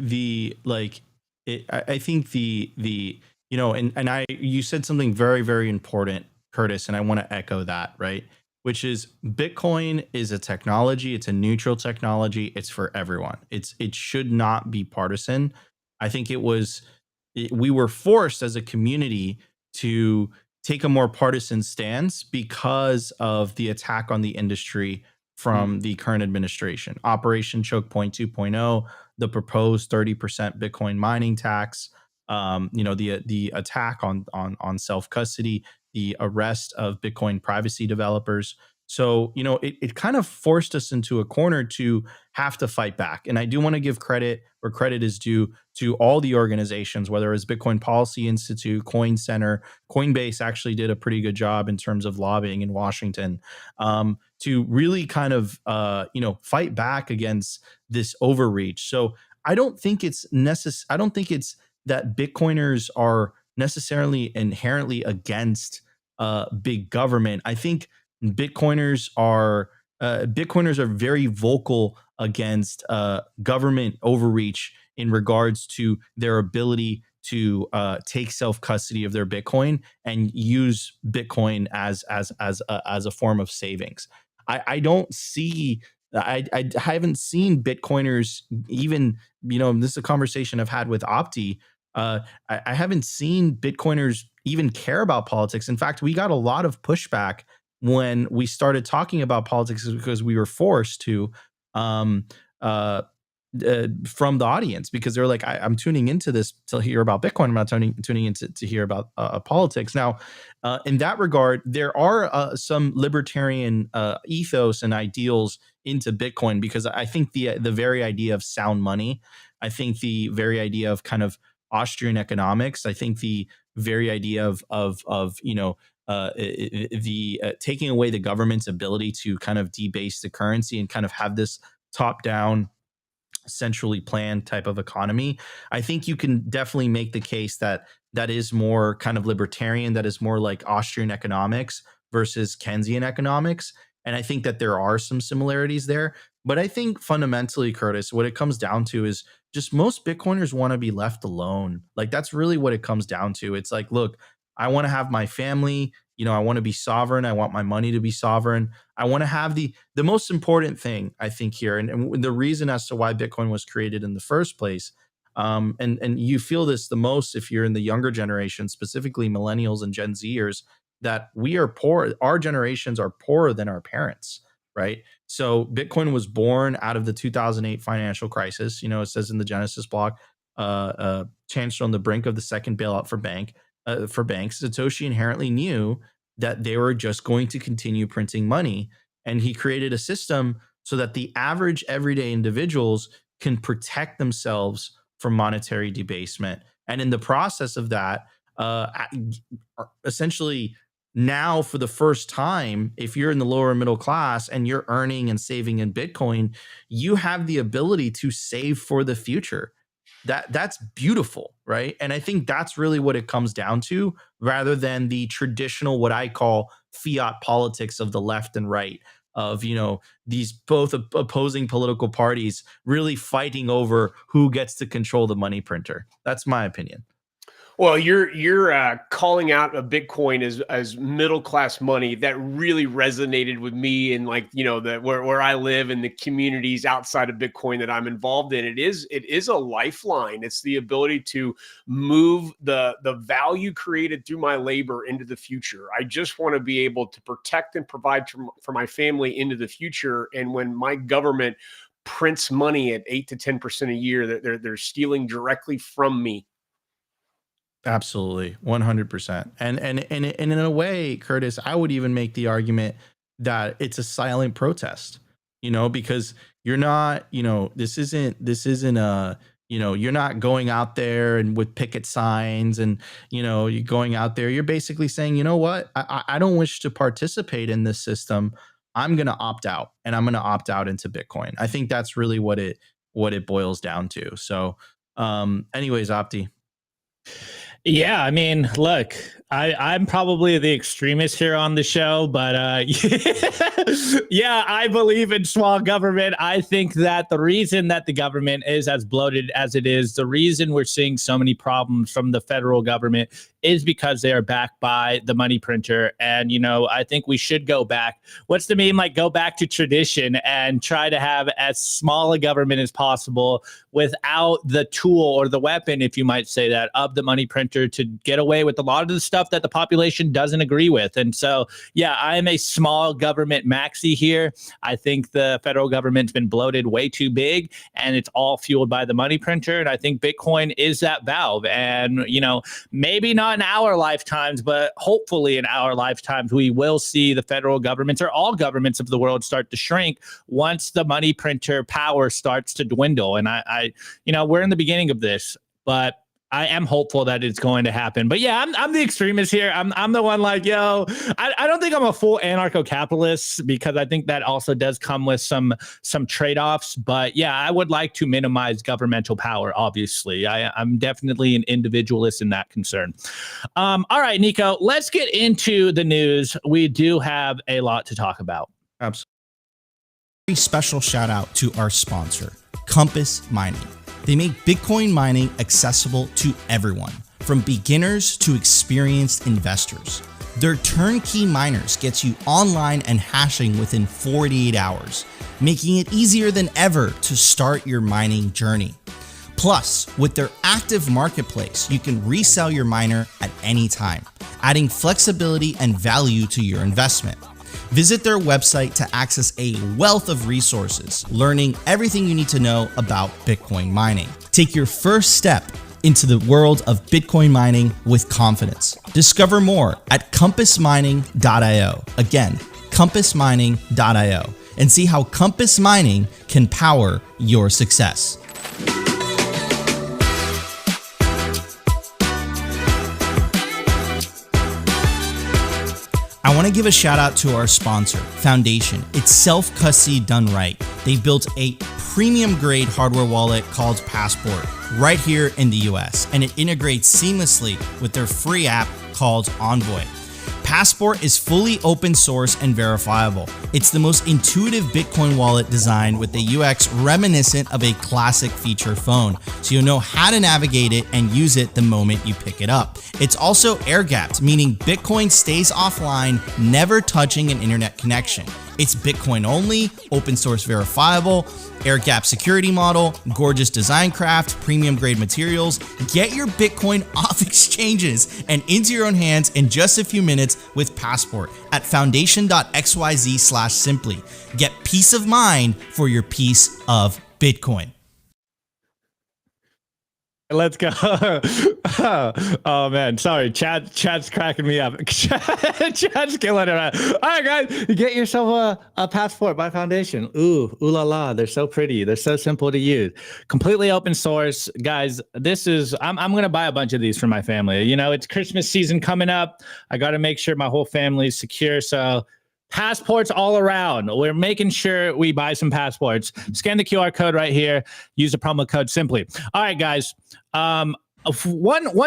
I think and you said something very, very important, Curtis, and I want to echo that, right? Which is Bitcoin is a technology, it's a neutral technology, it's for everyone. It should not be partisan. I think we were forced as a community to take a more partisan stance because of the attack on the industry from the current administration. Operation Choke Point 2.0, the proposed 30% Bitcoin mining tax, the attack on self-custody, the arrest of Bitcoin privacy developers. So, it kind of forced us into a corner to have to fight back. And I do want to give credit where credit is due to all the organizations, whether it's Bitcoin Policy Institute, Coin Center, Coinbase actually did a pretty good job in terms of lobbying in Washington, to really kind of, fight back against this overreach. So I don't think it's I don't think it's that Bitcoiners are necessarily inherently against big government. I think Bitcoiners are very vocal against government overreach in regards to their ability to take self custody of their Bitcoin and use Bitcoin as a form of savings. I don't see. I haven't seen Bitcoiners even. This is a conversation I've had with Opti. I haven't seen Bitcoiners even care about politics. In fact, we got a lot of pushback when we started talking about politics because we were forced to um, uh, from the audience, because they're like, I'm tuning into this to hear about Bitcoin. I'm not tuning into to hear about politics. Now, in that regard, there are some libertarian ethos and ideals into Bitcoin, because I think the very idea of sound money, I think the very idea of kind of Austrian economics, I think the very idea of taking away the government's ability to kind of debase the currency and kind of have this top down centrally planned type of economy. I think you can definitely make the case that that is more kind of libertarian, that is more like Austrian economics versus Keynesian economics. And I think that there are some similarities there. But I think fundamentally, Curtis, what it comes down to is just most Bitcoiners want to be left alone. Like, that's really what it comes down to. It's like, look, I want to have my family, I want to be sovereign. I want my money to be sovereign. I want to have the most important thing, I think, here, and the reason as to why Bitcoin was created in the first place. And you feel this the most if you're in the younger generation, specifically millennials and Gen Zers, that we are poor. Our generations are poorer than our parents, right? So Bitcoin was born out of the 2008 financial crisis. It says in the Genesis block, chancellor on the brink of the second bailout for banks. Satoshi inherently knew that they were just going to continue printing money, and he created a system so that the average everyday individuals can protect themselves from monetary debasement. And in the process of that, essentially now for the first time, if you're in the lower middle class and you're earning and saving in Bitcoin, you have the ability to save for the future. That's beautiful, right? And I think that's really what it comes down to, rather than the traditional, what I call fiat politics of the left and right, of these both opposing political parties really fighting over who gets to control the money printer. That's my opinion. Well, you're calling out a Bitcoin as middle class money. That really resonated with me, and where I live and the communities outside of Bitcoin that I'm involved in. It is a lifeline. It's the ability to move the value created through my labor into the future. I just want to be able to protect and provide for my family into the future. And when my government prints money at 8 to 10% a year, they're stealing directly from me. Absolutely, 100%. And in a way, Curtis, I would even make the argument that it's a silent protest, because you're not, this isn't a, you're not going out there and with picket signs and, you're going out there, you're basically saying, you know what, I don't wish to participate in this system. I'm going to opt out, and I'm going to opt out into Bitcoin. I think that's really what it boils down to. So anyways, Opti. Yeah, I mean, look, I'm probably the extremist here on the show, but yeah, I believe in small government. I think that the reason that the government is as bloated as it is, the reason we're seeing so many problems from the federal government is because they are backed by the money printer. And, I think we should go back. What's the meme? Like, go back to tradition and try to have as small a government as possible without the tool or the weapon, if you might say that, of the money printer to get away with a lot of the stuff that the population doesn't agree with. And so, yeah, I am a small government maxi here. I think the federal government's been bloated way too big, and it's all fueled by the money printer. And I think Bitcoin is that valve. And, maybe not in our lifetimes, but hopefully in our lifetimes, we will see the federal governments or all governments of the world start to shrink once the money printer power starts to dwindle. And I we're in the beginning of this, but I am hopeful that it's going to happen. But yeah, I'm the extremist here. I'm the one like, I don't think I'm a full anarcho-capitalist, because I think that also does come with some trade-offs. But yeah, I would like to minimize governmental power, obviously. I'm definitely an individualist in that concern. All right, Nico, let's get into the news. We do have a lot to talk about. Absolutely. Very special shout out to our sponsor, Compass Mining. They make Bitcoin mining accessible to everyone, from beginners to experienced investors. Their turnkey miners gets you online and hashing within 48 hours, making it easier than ever to start your mining journey. Plus, with their active marketplace, you can resell your miner at any time, adding flexibility and value to your investment. Visit their website to access a wealth of resources, learning everything you need to know about Bitcoin mining. Take your first step into the world of Bitcoin mining with confidence. Discover more at compassmining.io. Again, compassmining.io, and see how Compass Mining can power your success. I want to give a shout out to our sponsor, Foundation. It's self-custody done right. They built a premium grade hardware wallet called Passport right here in the US, and it integrates seamlessly with their free app called Envoy. Passport is fully open source and verifiable. It's the most intuitive Bitcoin wallet designed with a UX reminiscent of a classic feature phone, so you'll know how to navigate it and use it the moment you pick it up. It's also air-gapped, meaning Bitcoin stays offline, never touching an internet connection. It's Bitcoin only, open source verifiable, air-gap security model, gorgeous design craft, premium grade materials. Get your Bitcoin off exchanges and into your own hands in just a few minutes with Passport at foundation.xyz/simply. Get peace of mind for your piece of Bitcoin. Let's go. Oh man, sorry. Chad's cracking me up. Chad's killing it. All right, guys, get yourself a Passport by Foundation. Ooh la la. They're so pretty. They're so simple to use. Completely open source, guys. This is. I'm gonna buy a bunch of these for my family. You know, it's Christmas season coming up. I got to make sure my whole family's secure. So. Passports all around. We're making sure we buy some passports. Scan the QR code right here. Use the promo code simply. All right, guys. One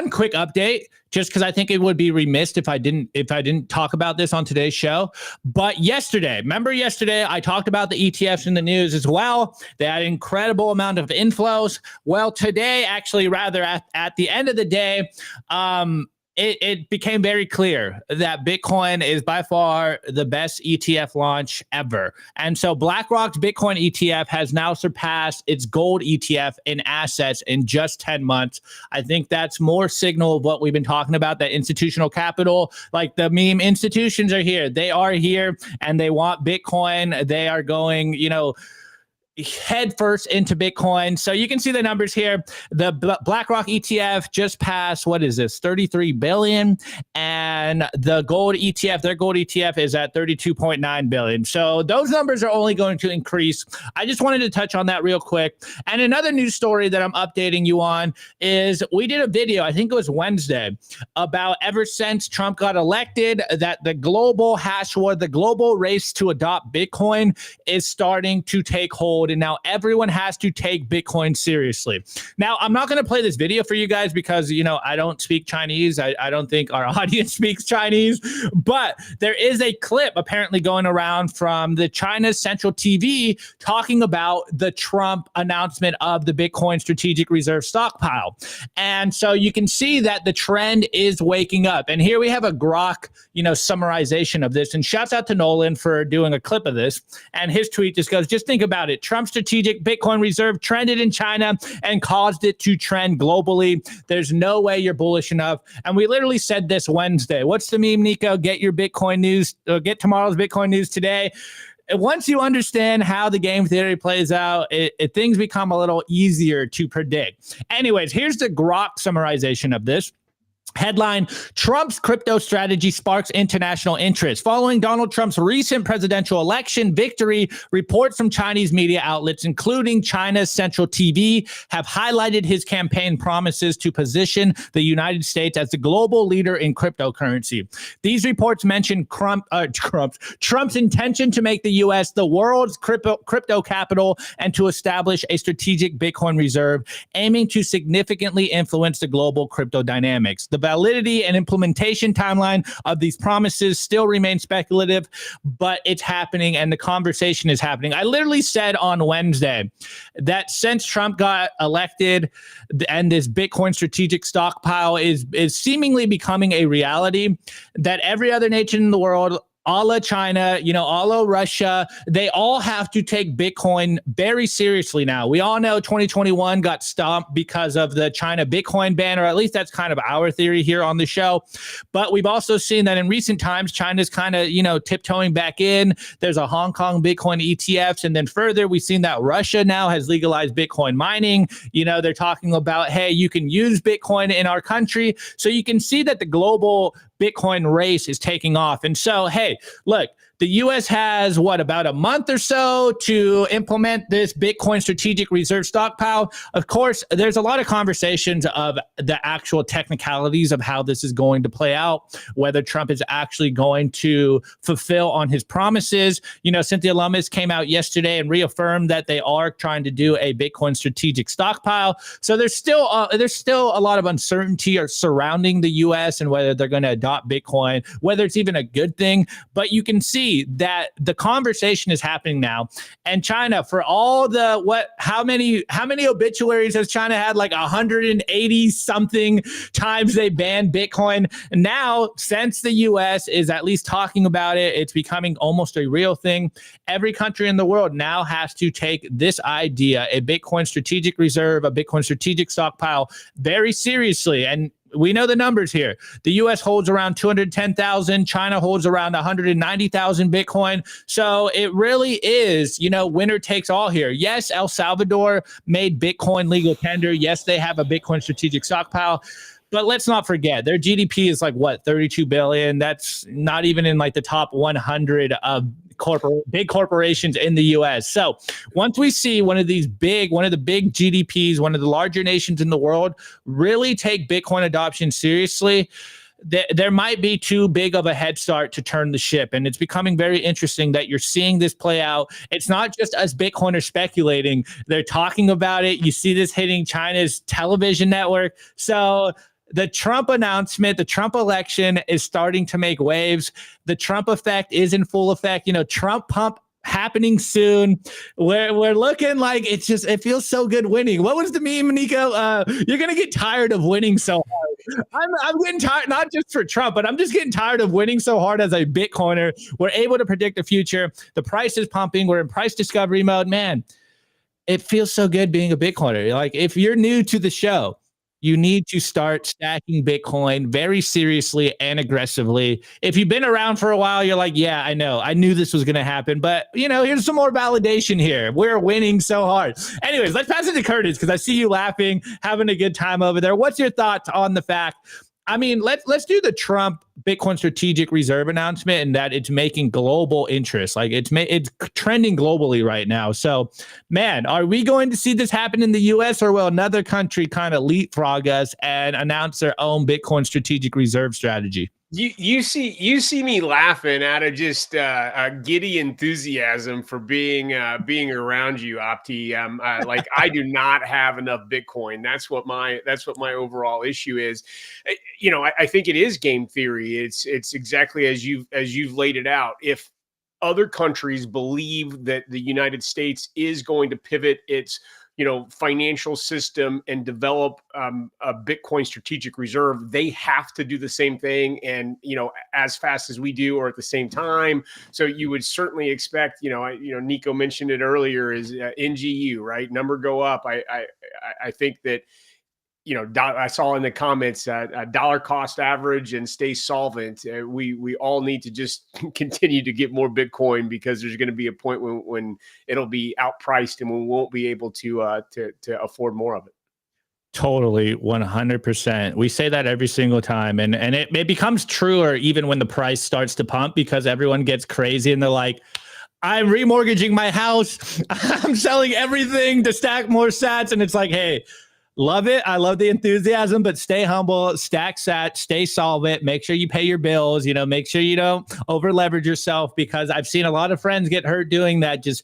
quick update, just because I think it would be remiss if I didn't talk about this on today's show. But yesterday, remember yesterday I talked about the ETFs in the news as well. They had an incredible amount of inflows. Well, today, actually, rather at the end of the day, it became very clear that Bitcoin is by far the best ETF launch ever. And so BlackRock's Bitcoin ETF has now surpassed its gold ETF in assets in just 10 months. I think that's more signal of what we've been talking about, that institutional capital, like the meme institutions are here. They are here and they want Bitcoin. They are going, head first into Bitcoin. So you can see the numbers here. The BlackRock ETF just passed, what is this, 33 billion. And the gold ETF, their gold ETF is at 32.9 billion. So those numbers are only going to increase. I just wanted to touch on that real quick. And another news story that I'm updating you on is we did a video, I think it was Wednesday, about ever since Trump got elected, that the global hash war, the global race to adopt Bitcoin is starting to take hold. And now everyone has to take Bitcoin seriously. Now, I'm not going to play this video for you guys because, I don't speak Chinese. I don't think our audience speaks Chinese. But there is a clip apparently going around from the China's Central TV talking about the Trump announcement of the Bitcoin Strategic Reserve Stockpile. And so you can see that the trend is waking up. And here we have a Grok, summarization of this. And shouts out to Nolan for doing a clip of this. And his tweet just goes, just think about it. Trump's strategic Bitcoin reserve trended in China and caused it to trend globally. There's no way you're bullish enough. And we literally said this Wednesday. What's the meme, Nico? Get your Bitcoin news, get tomorrow's Bitcoin news today. Once you understand how the game theory plays out, things become a little easier to predict. Anyways, here's the Grok summarization of this. Headline, Trump's crypto strategy sparks international interest. Following Donald Trump's recent presidential election victory, reports from Chinese media outlets, including China's Central TV, have highlighted his campaign promises to position the United States as the global leader in cryptocurrency. These reports mention Trump's intention to make the U.S. the world's crypto capital and to establish a strategic Bitcoin reserve, aiming to significantly influence the global crypto dynamics. The validity and implementation timeline of these promises still remain speculative, but it's happening and the conversation is happening. I literally said on Wednesday that since Trump got elected and this Bitcoin strategic stockpile is seemingly becoming a reality, that every other nation in the world a la China, a la Russia, they all have to take Bitcoin very seriously now. We all know 2021 got stopped because of the China Bitcoin ban, or at least that's kind of our theory here on the show. But we've also seen that in recent times, China's kind of, tiptoeing back in. There's a Hong Kong Bitcoin ETFs. And then further, we've seen that Russia now has legalized Bitcoin mining. They're talking about, hey, you can use Bitcoin in our country. So you can see that the global Bitcoin race is taking off. And so, hey, look, the U.S. has, about a month or so to implement this Bitcoin Strategic Reserve Stockpile. Of course, there's a lot of conversations of the actual technicalities of how this is going to play out, whether Trump is actually going to fulfill on his promises. Cynthia Lummis came out yesterday and reaffirmed that they are trying to do a Bitcoin Strategic Stockpile. So there's still a lot of uncertainty surrounding the U.S. and whether they're going to adopt Bitcoin, whether it's even a good thing. But you can see that the conversation is happening now. And China, for all how many obituaries has China had? Like 180 something times they banned Bitcoin. And now, since the US is at least talking about it, it's becoming almost a real thing. Every country in the world now has to take this idea, a Bitcoin strategic reserve, a Bitcoin strategic stockpile, very seriously. And we know the numbers here. The U.S. holds around 210,000. China holds around 190,000 Bitcoin. So it really is, winner takes all here. Yes, El Salvador made Bitcoin legal tender. Yes, they have a Bitcoin strategic stockpile. But let's not forget, their GDP is 32 billion. That's not even in the top 100 of big corporations in the U.S. So once we see one of the big GDPs, one of the larger nations in the world, really take Bitcoin adoption seriously, there might be too big of a head start to turn the ship. And it's becoming very interesting that you're seeing this play out. It's not just us Bitcoiners speculating. They're talking about it. You see this hitting China's television network. So the Trump announcement, the Trump election is starting to make waves. The Trump effect is in full effect. Trump pump happening soon. We're looking like it feels so good winning. What was the meme, Nico? You're going to get tired of winning so hard. I'm getting tired, not just for Trump, but I'm just getting tired of winning so hard as a Bitcoiner. We're able to predict the future. The price is pumping. We're in price discovery mode. Man, it feels so good being a Bitcoiner. If you're new to the show, you need to start stacking Bitcoin very seriously and aggressively. If you've been around for a while, you're like, yeah, I know. I knew this was going to happen. But, here's some more validation here. We're winning so hard. Anyways, let's pass it to Curtis because I see you laughing, having a good time over there. What's your thoughts on the fact? Let's do the Trump Bitcoin Strategic Reserve announcement and that it's making global interest. It's trending globally right now. So, man, are we going to see this happen in the U.S. or will another country kind of leapfrog us and announce their own Bitcoin Strategic Reserve strategy? You see me laughing out of just giddy enthusiasm for being around you, Opti. I do not have enough Bitcoin. That's what my overall issue is. I think it is game theory. It's exactly as you've laid it out. If other countries believe that the United States is going to pivot its financial system and develop a Bitcoin strategic reserve, they have to do the same thing and, as fast as we do or at the same time. So you would certainly expect, Nico mentioned it earlier, is NGU, right? Number go up. I think that, I saw in the comments a dollar cost average and stay solvent. We all need to just continue to get more Bitcoin because there's going to be a point when it'll be outpriced and we won't be able to afford more of it. Totally, 100%. We say that every single time, and it becomes truer even when the price starts to pump because everyone gets crazy and they're like, I'm remortgaging my house. I'm selling everything to stack more sats. And it's like, hey, love it. I love the enthusiasm, but stay humble, stack sat, stay solvent, make sure you pay your bills, make sure you don't over leverage yourself because I've seen a lot of friends get hurt doing that. Just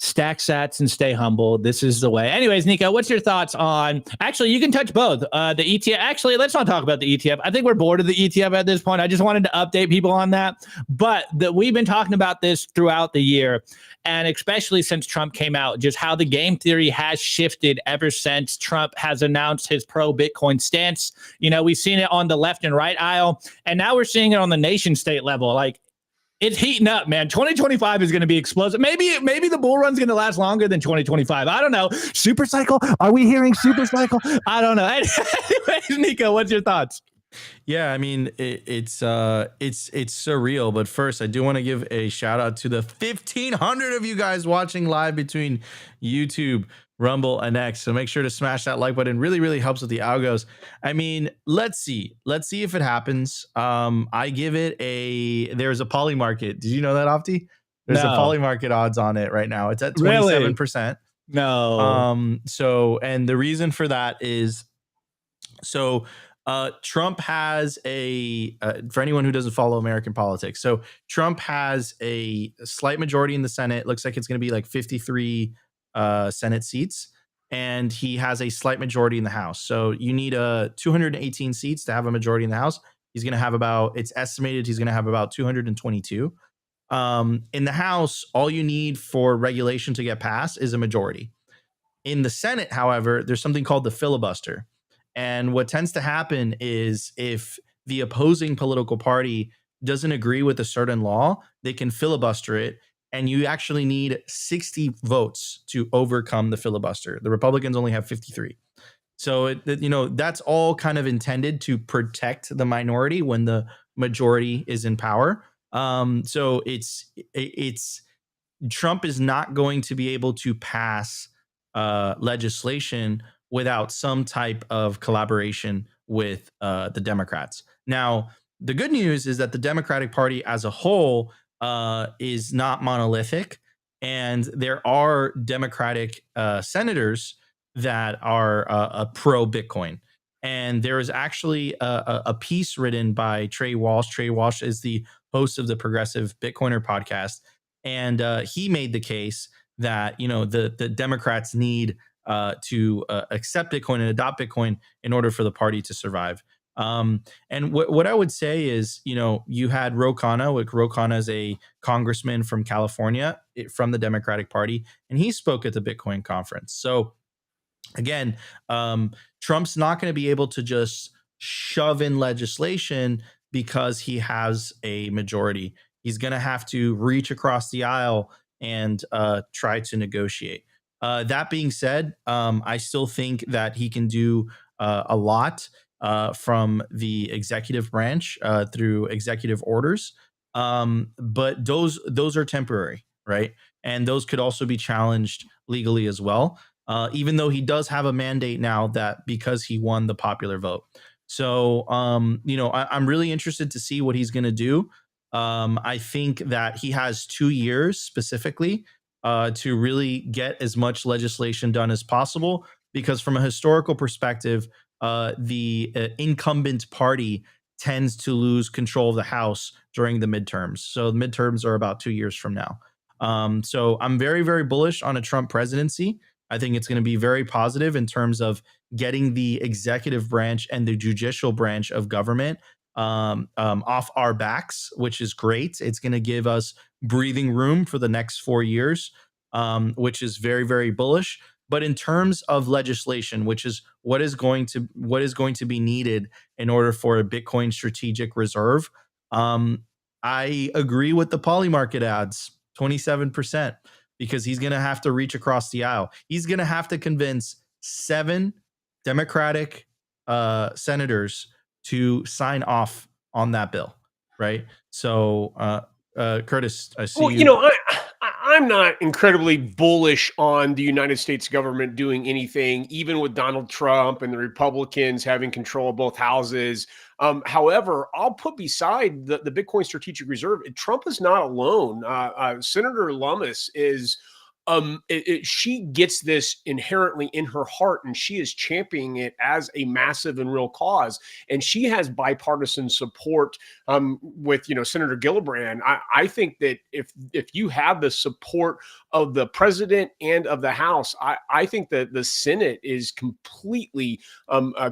stack sats and stay humble. This is the way. Anyways, Nico, what's your thoughts on, actually, you can touch both. The ETF, actually, let's not talk about the ETF. I think we're bored of the ETF at this point. I just wanted to update people on that. But we've been talking about this throughout the year, and especially since Trump came out, just how the game theory has shifted ever since Trump has announced his pro-Bitcoin stance. We've seen it on the left and right aisle, and now we're seeing it on the nation state level. It's heating up, man. 2025 is going to be explosive. Maybe the bull run's going to last longer than 2025. I don't know. Super cycle? Are we hearing super cycle? I don't know. Anyways, Nico, what's your thoughts? Yeah, I mean it's surreal. But first, I do want to give a shout out to the 1,500 of you guys watching live between YouTube, Rumble, and X. So make sure to smash that like button. Really, really helps with the algos. I mean, let's see if it happens. I give it there's a poly market. Did you know that, Opti? There's a poly market odds on it right now. It's at 27%. No. So, and the reason for that is Trump has for anyone who doesn't follow American politics. So Trump has a slight majority in the Senate. Looks like it's going to be like 53 Senate seats. And he has a slight majority in the House. So you need 218 seats to have a majority in the House. He's going to have it's estimated he's going to have about 222. In the House, all you need for regulation to get passed is a majority. In the Senate, however, there's something called the filibuster. And what tends to happen is if the opposing political party doesn't agree with a certain law, they can filibuster it. And you actually need 60 votes to overcome the filibuster. The Republicans only have 53. So, that's all kind of intended to protect the minority when the majority is in power. So it's Trump is not going to be able to pass legislation without some type of collaboration with the Democrats. Now, the good news is that the Democratic Party as a whole is not monolithic, and there are Democratic senators that are pro-Bitcoin. And there is actually a piece written by Trey Walsh. Trey Walsh is the host of the Progressive Bitcoiner podcast, and he made the case that the Democrats need to accept Bitcoin and adopt Bitcoin in order for the party to survive. And what I would say is, you had Ro Khanna. Ro Khanna is a congressman from California from the Democratic Party, and he spoke at the Bitcoin conference. So again, Trump's not going to be able to just shove in legislation because he has a majority. He's going to have to reach across the aisle and try to negotiate. That being said, I still think that he can do a lot from the executive branch through executive orders. But those are temporary, right? And those could also be challenged legally as well. Even though he does have a mandate now that because he won the popular vote. So, I'm really interested to see what he's going to do. I think that he has 2 years specifically to really get as much legislation done as possible, because from a historical perspective, the incumbent party tends to lose control of the House during the midterms. So the midterms are about 2 years from now. So I'm very, very bullish on a Trump presidency. I think it's going to be very positive in terms of getting the executive branch and the judicial branch of government off our backs, which is great. It's going to give us breathing room for the next 4 years, which is very, very bullish. But in terms of legislation, which is what is going to be needed in order for a Bitcoin strategic reserve, I agree with the poly market ads, 27%, because he's going to have to reach across the aisle. He's going to have to convince 7 Democratic senators to sign off on that bill, right? So, Curtis, I see you. I'm not incredibly bullish on the United States government doing anything, even with Donald Trump and the Republicans having control of both houses. However, I'll put beside the Bitcoin Strategic Reserve, Trump is not alone. Senator Lummis is. She gets this inherently in her heart, and she is championing it as a massive and real cause. And she has bipartisan support with Senator Gillibrand. I think that if you have the support of the president and of the House, I think that the Senate is completely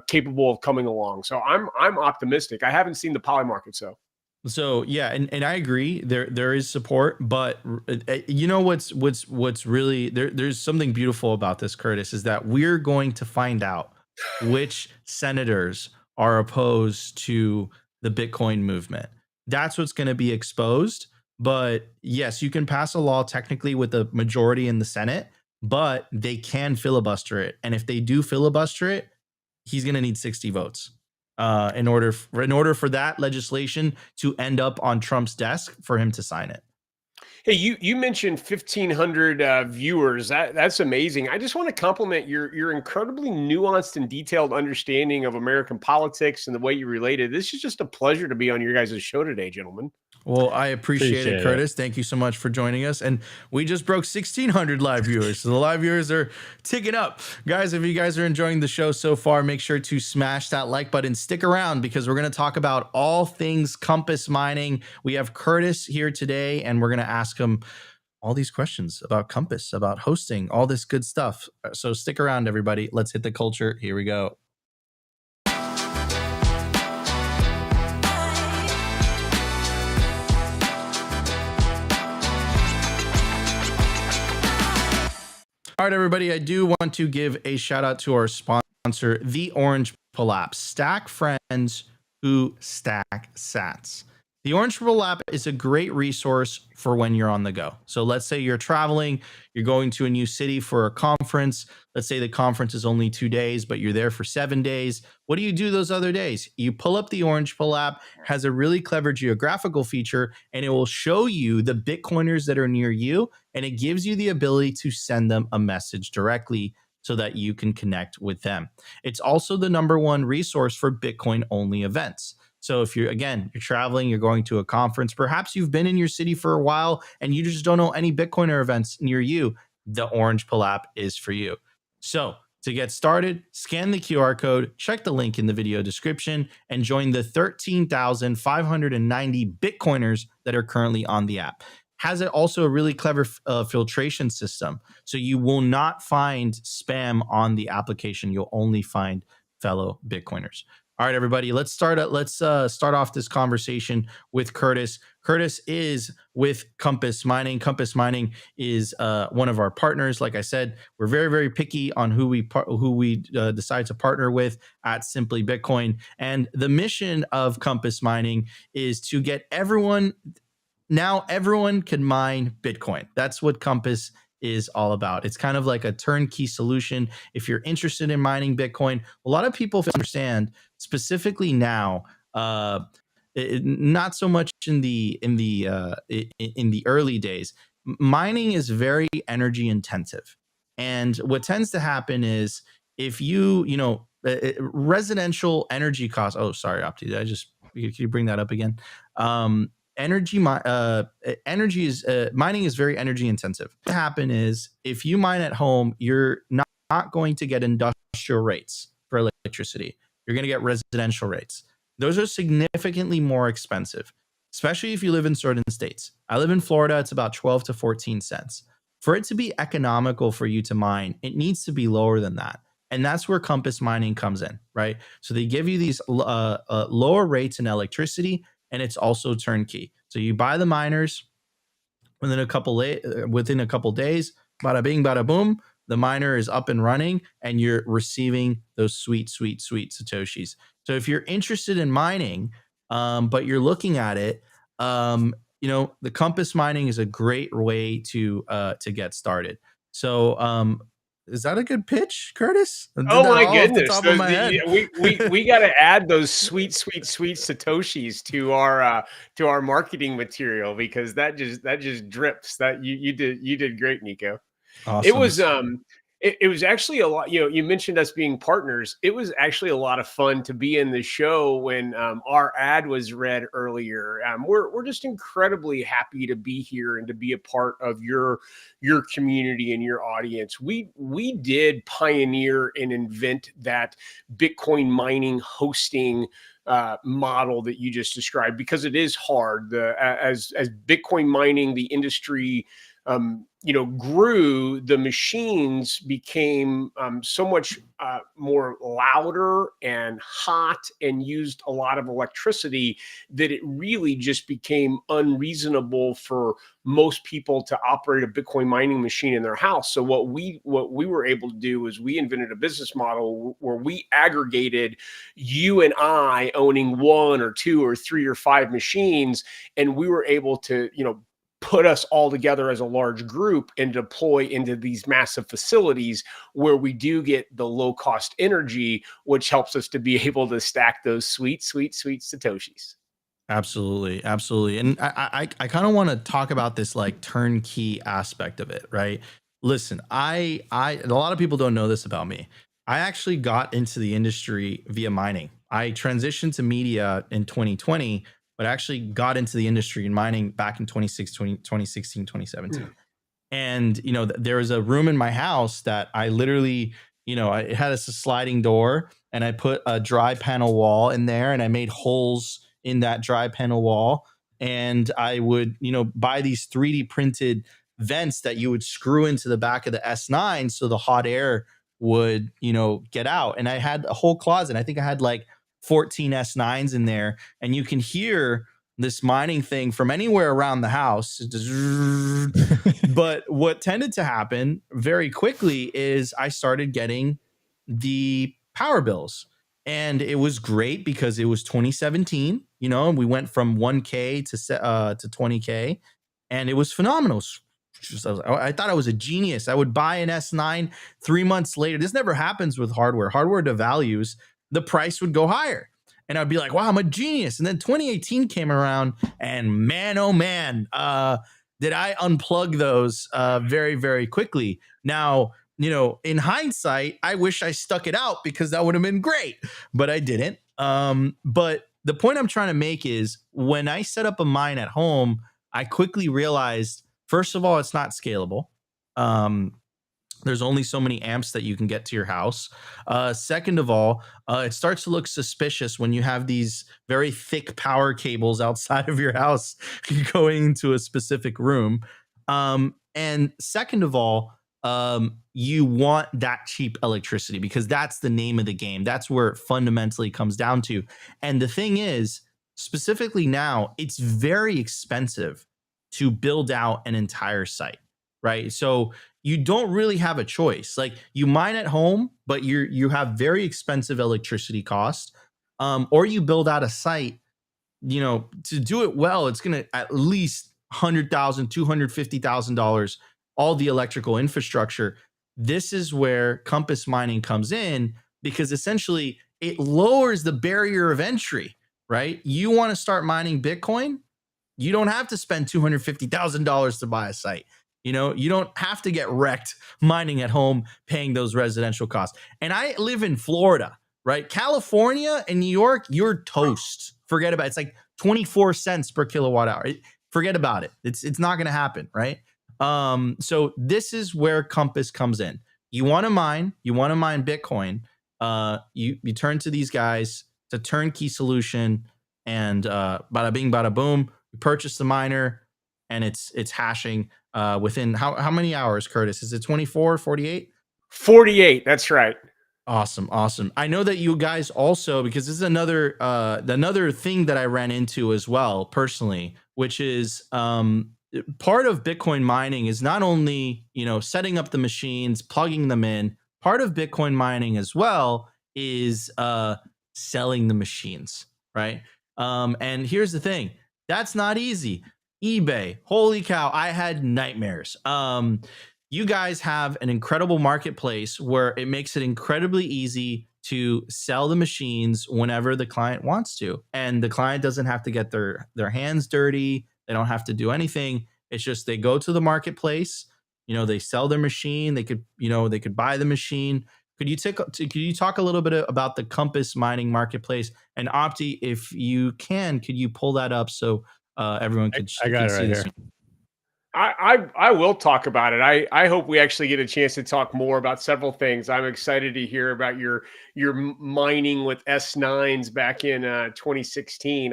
capable of coming along. So I'm optimistic. I haven't seen the poly market, So yeah, and I agree. There is support, but what's really there's something beautiful about this, Curtis, is that we're going to find out which senators are opposed to the Bitcoin movement. That's what's going to be exposed. But yes, you can pass a law technically with a majority in the Senate, but they can filibuster it. And if they do filibuster it, he's going to need 60 votes in order for that legislation to end up on Trump's desk for him to sign it. Hey, you mentioned 1,500 viewers. That's amazing. I just want to compliment your incredibly nuanced and detailed understanding of American politics and the way you relate it. This is just a pleasure to be on your guys' show today, gentlemen. Well, I appreciate it, Appreciate Curtis. Thank you so much for joining us. And we just broke 1,600 live viewers. So the live viewers are ticking up. Guys, if you guys are enjoying the show so far, make sure to smash that like button. Stick around because we're going to talk about all things Compass mining. We have Curtis here today, and we're going to ask him all these questions about Compass, about hosting, all this good stuff. So stick around, everybody. Let's hit the culture. Here we go. All right, everybody, I do want to give a shout out to our sponsor, The Orange Pull app. Stack friends who stack sats. The Orange Pull app is a great resource for when you're on the go. So let's say you're traveling, you're going to a new city for a conference. Let's say the conference is only 2 days, but you're there for 7 days. What do you do those other days? You pull up the Orange Pull app, has a really clever geographical feature, and it will show you the Bitcoiners that are near you, and it gives you the ability to send them a message directly so that you can connect with them. It's also the #1 resource for Bitcoin only events. So if you're traveling, you're going to a conference, perhaps you've been in your city for a while and you just don't know any Bitcoiner events near you, the Orange Pull app is for you. So to get started, scan the QR code, check the link in the video description, and join the 13,590 Bitcoiners that are currently on the app. Has it also a really clever filtration system. So you will not find spam on the application. You'll only find fellow Bitcoiners. All right, everybody, let's start off this conversation with Curtis. Curtis is with Compass Mining. Compass Mining is one of our partners. Like I said, we're very, very picky on who we decide to partner with at Simply Bitcoin. And the mission of Compass Mining is to get everyone can mine Bitcoin. That's what Compass is all about. It's kind of like a turnkey solution. If you're interested in mining Bitcoin, a lot of people understand, specifically now, not so much in the early days. Mining is very energy intensive, and what tends to happen is if residential energy costs. Oh, sorry, Opti. Can you bring that up again? Mining is very energy intensive. What happen is if you mine at home, you're not going to get industrial rates for electricity. You're going to get residential rates. Those are significantly more expensive, especially if you live in certain states. I live in Florida. It's about 12 to 14 cents. For it to be economical for you to mine, it needs to be lower than that. And that's where Compass Mining comes in, right? So they give you these lower rates in electricity, and it's also turnkey. So you buy the miners within a couple days, bada bing, bada boom, the miner is up and running, and you're receiving those sweet, sweet, sweet Satoshis. So if you're interested in mining, but you're looking at it, the Compass Mining is a great way to get started. So is that a good pitch, Curtis? Oh my goodness! Top of my head. We got to add those sweet, sweet, sweet Satoshis to our marketing material, because that just drips. That you did great, Nico. Awesome. It was actually a lot. You mentioned us being partners. It was actually a lot of fun to be in the show when our ad was read earlier. We're just incredibly happy to be here and to be a part of your community and your audience. We did pioneer and invent that Bitcoin mining hosting model that you just described, because it is hard. As Bitcoin mining, the industry grew, the machines became so much more louder and hot and used a lot of electricity that it really just became unreasonable for most people to operate a Bitcoin mining machine in their house. So what we were able to do is we invented a business model where we aggregated you and I owning 1 or 2 or 3 or 5 machines, and we were able to, put us all together as a large group and deploy into these massive facilities where we do get the low cost energy, which helps us to be able to stack those sweet, sweet, sweet Satoshis. Absolutely, absolutely. And I kind of want to talk about this like turnkey aspect of it, right? Listen, a lot of people don't know this about me. I actually got into the industry via mining. I transitioned to media in 2020, but actually got into the industry in mining back in 2016, 2017. And, there was a room in my house that I literally, it had a sliding door, and I put a dry panel wall in there, and I made holes in that dry panel wall. And I would, buy these 3D printed vents that you would screw into the back of the S9 so the hot air would, get out. And I had a whole closet. I think I had like 14 S9s in there, and you can hear this mining thing from anywhere around the house. But what tended to happen very quickly is I started getting the power bills. And it was great because it was 2017, and we went from 1K to 20K, and it was phenomenal. I thought I was a genius. I would buy an S9 3 months later. This never happens with hardware. Hardware devalues, the price would go higher. And I'd be like, wow, I'm a genius. And then 2018 came around, and man, oh man, did I unplug those very, very quickly. Now, in hindsight, I wish I stuck it out because that would have been great, but I didn't. But the point I'm trying to make is when I set up a mine at home, I quickly realized, first of all, it's not scalable. There's only so many amps that you can get to your house. Second of all, it starts to look suspicious when you have these very thick power cables outside of your house going into a specific room. And second of all, you want that cheap electricity because that's the name of the game. That's where it fundamentally comes down to. And the thing is, specifically now, it's very expensive to build out an entire site, right? So you don't really have a choice. Like you mine at home, but you have very expensive electricity costs, or you build out a site. To do it well, it's going to at least $100,000, $250,000, all the electrical infrastructure. This is where Compass Mining comes in because essentially it lowers the barrier of entry, right? You want to start mining Bitcoin, you don't have to spend $250,000 to buy a site. You don't have to get wrecked mining at home, paying those residential costs. And I live in Florida, right? California and New York, you're toast. Forget about it. It's like 24 cents per kilowatt hour. Forget about it. It's not going to happen, right? So this is where Compass comes in. You want to mine Bitcoin. You turn to these guys. It's a turnkey solution, and bada bing, bada boom. You purchase the miner, and it's hashing within how many hours, Curtis? Is it 24, 48? 48, that's right. Awesome. I know that you guys also, because this is another thing that I ran into as well personally, which is part of Bitcoin mining is not only, setting up the machines, plugging them in. Part of Bitcoin mining as well is selling the machines, right? And here's the thing. That's not easy. eBay, holy cow, I had nightmares. You guys have an incredible marketplace where it makes it incredibly easy to sell the machines whenever the client wants to. And the client doesn't have to get their hands dirty. They don't have to do anything. It's just they go to the marketplace, they sell their machine. They could buy the machine. Could you talk a little bit about the Compass Mining Marketplace? And Opti, if you can, could you pull that up so everyone could I got it right here. I will talk about it. I hope we actually get a chance to talk more about several things. I'm excited to hear about your mining with S9s back in 2016.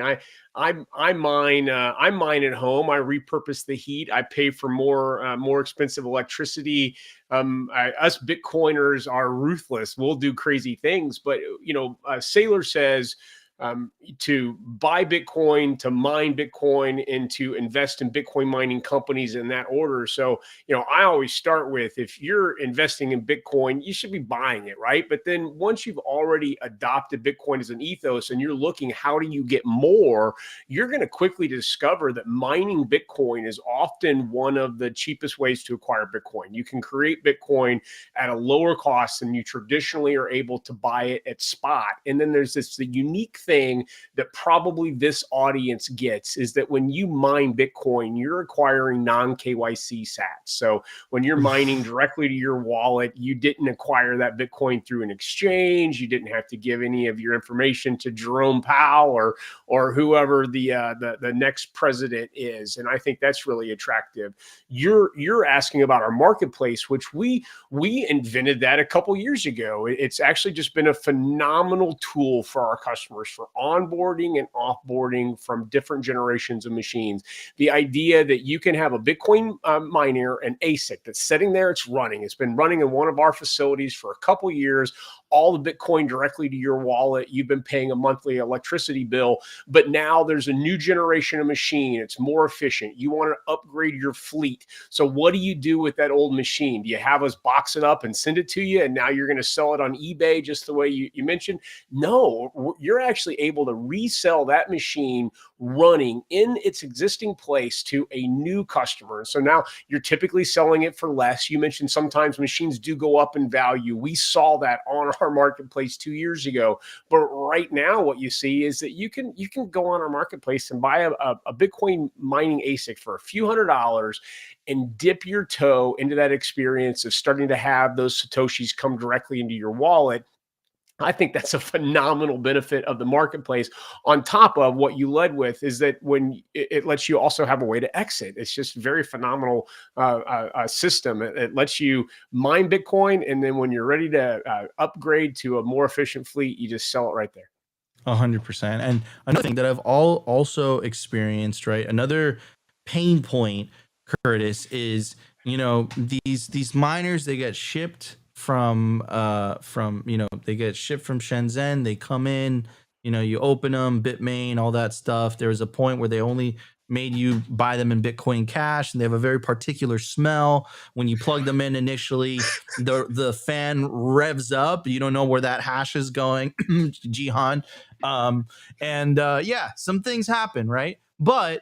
I mine at home. I repurpose the heat. I pay for more expensive electricity. Us Bitcoiners are ruthless. We'll do crazy things, but Sailor says, to buy Bitcoin, to mine Bitcoin, and to invest in Bitcoin mining companies in that order. So, I always start with, if you're investing in Bitcoin, you should be buying it, right? But then once you've already adopted Bitcoin as an ethos and you're looking, how do you get more? You're going to quickly discover that mining Bitcoin is often one of the cheapest ways to acquire Bitcoin. You can create Bitcoin at a lower cost than you traditionally are able to buy it at spot. And then there's the unique thing that probably this audience gets, is that when you mine Bitcoin, you're acquiring non-KYC sats. So when you're mining directly to your wallet, you didn't acquire that Bitcoin through an exchange. You didn't have to give any of your information to Jerome Powell or whoever the next president is. And I think that's really attractive. You're asking about our marketplace, which we invented that a couple years ago. It's actually just been a phenomenal tool for our customers for onboarding and offboarding from different generations of machines. The idea that you can have a Bitcoin miner, an ASIC that's sitting there, it's running. It's been running in one of our facilities for a couple years, all the Bitcoin directly to your wallet. You've been paying a monthly electricity bill, but now there's a new generation of machine. It's more efficient. You want to upgrade your fleet. So what do you do with that old machine? Do you have us box it up and send it to you, and now you're going to sell it on eBay just the way you mentioned? No, you're actually able to resell that machine running in its existing place to a new customer. So now you're typically selling it for less. You mentioned sometimes machines do go up in value. We saw that on our marketplace 2 years ago. But right now, what you see is that you can go on our marketplace and buy a Bitcoin mining ASIC for a few $100s and dip your toe into that experience of starting to have those Satoshis come directly into your wallet. I think that's a phenomenal benefit of the marketplace, on top of what you led with, is that when it lets you also have a way to exit. It's just very phenomenal system. It lets you mine Bitcoin, and then when you're ready to upgrade to a more efficient fleet, you just sell it right there. 100%. And another thing that I've also experienced, right? Another pain point, Curtis, is, these miners, they get shipped from they get shipped from Shenzhen. They come in, you open them, Bitmain, all that stuff. There was a point where they only made you buy them in Bitcoin Cash, and they have a very particular smell. When you plug them in initially, the fan revs up. You don't know where that hash is going, Jihan. Some things happen, right? But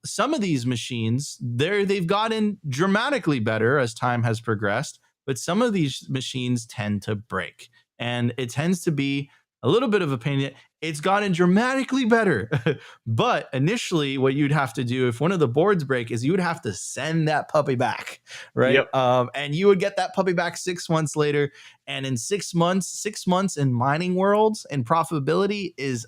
some of these machines, they've gotten dramatically better as time has progressed. But some of these machines tend to break, and it tends to be a little bit of a pain. It's gotten dramatically better. But initially, what you'd have to do if one of the boards break is you would have to send that puppy back, right? Yep. And you would get that puppy back 6 months later. And in 6 months in mining worlds and profitability is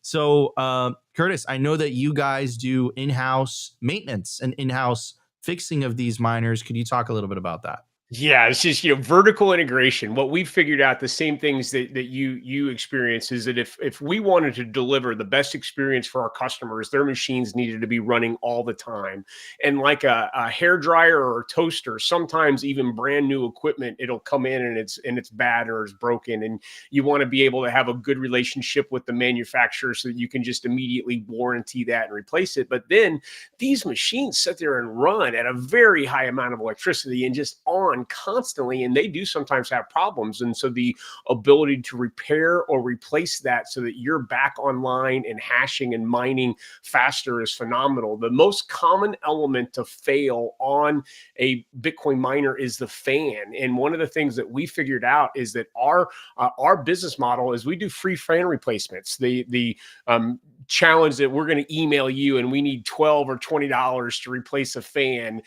So Curtis, I know that you guys do in-house maintenance and in-house fixing of these miners. Could you talk a little bit about that? Yeah, it's just, vertical integration. What we figured out, the same things that you experience, is that if we wanted to deliver the best experience for our customers, their machines needed to be running all the time. And like a hair dryer or a toaster, sometimes even brand new equipment, it'll come in and it's bad or it's broken, and you want to be able to have a good relationship with the manufacturer so that you can just immediately warranty that and replace it. But then these machines sit there and run at a very high amount of electricity and just on constantly, and they do sometimes have problems. And so the ability to repair or replace that so that you're back online and hashing and mining faster is phenomenal. The most common element to fail on a Bitcoin miner is the fan. And one of the things that we figured out is that our business model is we do free fan replacements. The challenge that we're going to email you and we need $12 or $20 to replace a fan,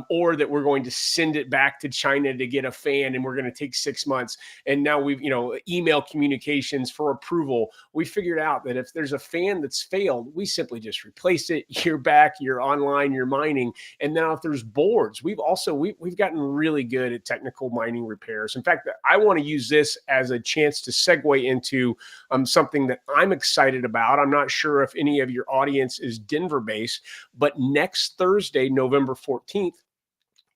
or that we're going to send it back to China to get a fan and we're going to take 6 months. And now we've, email communications for approval. We figured out that if there's a fan that's failed, we simply just replace it. You're back, you're online, you're mining. And now if there's boards, we've gotten really good at technical mining repairs. In fact, I want to use this as a chance to segue into something that I'm excited about. I'm not sure if any of your audience is Denver based, but next Thursday, November 14th,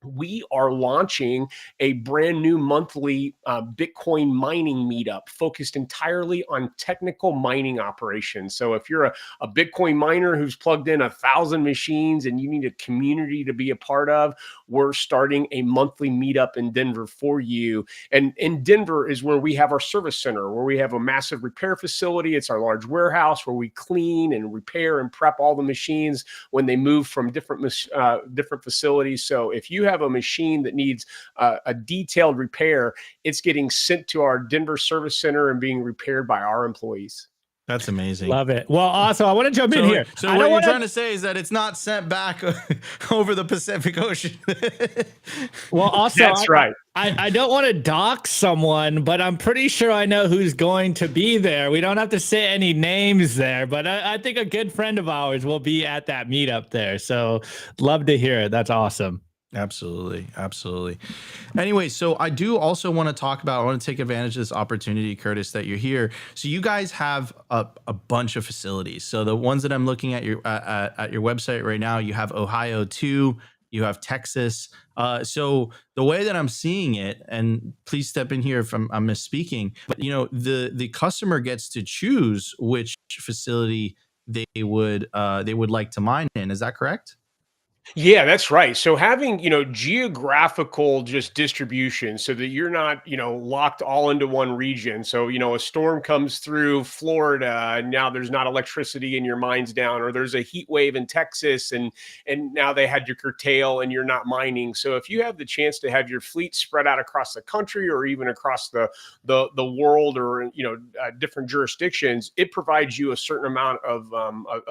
we are launching a brand new monthly Bitcoin mining meetup focused entirely on technical mining operations. So if you're a Bitcoin miner who's plugged in 1,000 machines and you need a community to be a part of, we're starting a monthly meetup in Denver for you. And in Denver is where we have our service center, where we have a massive repair facility. It's our large warehouse where we clean and repair and prep all the machines when they move from different facilities. So if you have a machine that needs a detailed repair, it's getting sent to our Denver service center and being repaired by our employees. That's amazing. Love it. Well, also, I want to jump in here. So I what don't you're wanna- trying to say is that it's not sent back over the Pacific Ocean. Well, also, That's right. I don't want to dox someone, but I'm pretty sure I know who's going to be there. We don't have to say any names there, but I think a good friend of ours will be at that meetup there. So love to hear it. That's awesome. Absolutely. Absolutely. Anyway, so I do also want to talk about, I want to take advantage of this opportunity, Curtis, that you're here. So you guys have a bunch of facilities. So the ones that I'm looking at your website right now, you have Ohio 2, you have Texas. So the way that I'm seeing it, and please step in here if I'm misspeaking, but the customer gets to choose which facility they would like to mine in. Is that correct? Yeah, that's right. So having, geographical just distribution so that you're not, locked all into one region. So, a storm comes through Florida and now there's not electricity and your mine's down, or there's a heat wave in Texas and now they had to curtail and you're not mining. So if you have the chance to have your fleet spread out across the country or even across the world or, different jurisdictions, it provides you a certain amount of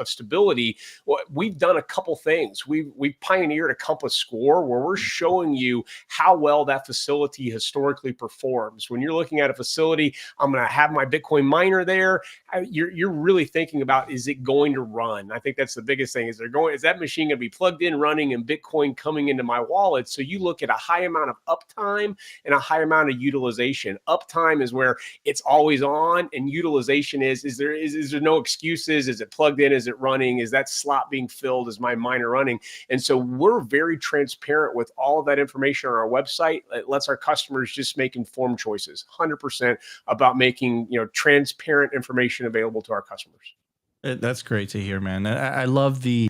stability. Well, we've done a couple things. We've pioneered a compass score where we're showing you how well that facility historically performs. When you're looking at a facility, I'm going to have my Bitcoin miner there. You're really thinking about, is it going to run? I think that's the biggest thing. Is that machine going to be plugged in, running, and Bitcoin coming into my wallet? So you look at a high amount of uptime and a high amount of utilization. Uptime is where it's always on, and utilization is there no excuses? Is it plugged in? Is it running? Is that slot being filled? Is my miner running? And so we're very transparent with all of that information on our website. It lets our customers just make informed choices, 100% about making transparent information available to our customers. That's great to hear, man. I love the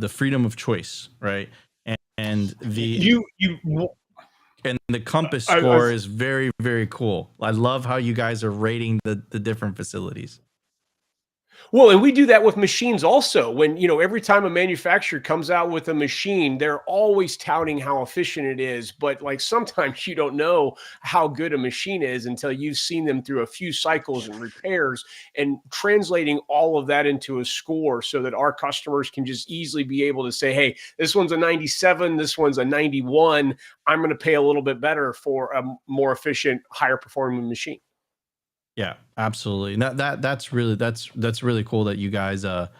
freedom of choice, right? And the compass score is very, very cool. I love how you guys are rating the different facilities. Well, and we do that with machines also. When, every time a manufacturer comes out with a machine, they're always touting how efficient it is. But like sometimes you don't know how good a machine is until you've seen them through a few cycles and repairs, and translating all of that into a score so that our customers can just easily be able to say, hey, this one's a 97, this one's a 91. I'm going to pay a little bit better for a more efficient, higher performing machine. Yeah, absolutely. That's really cool that you guys put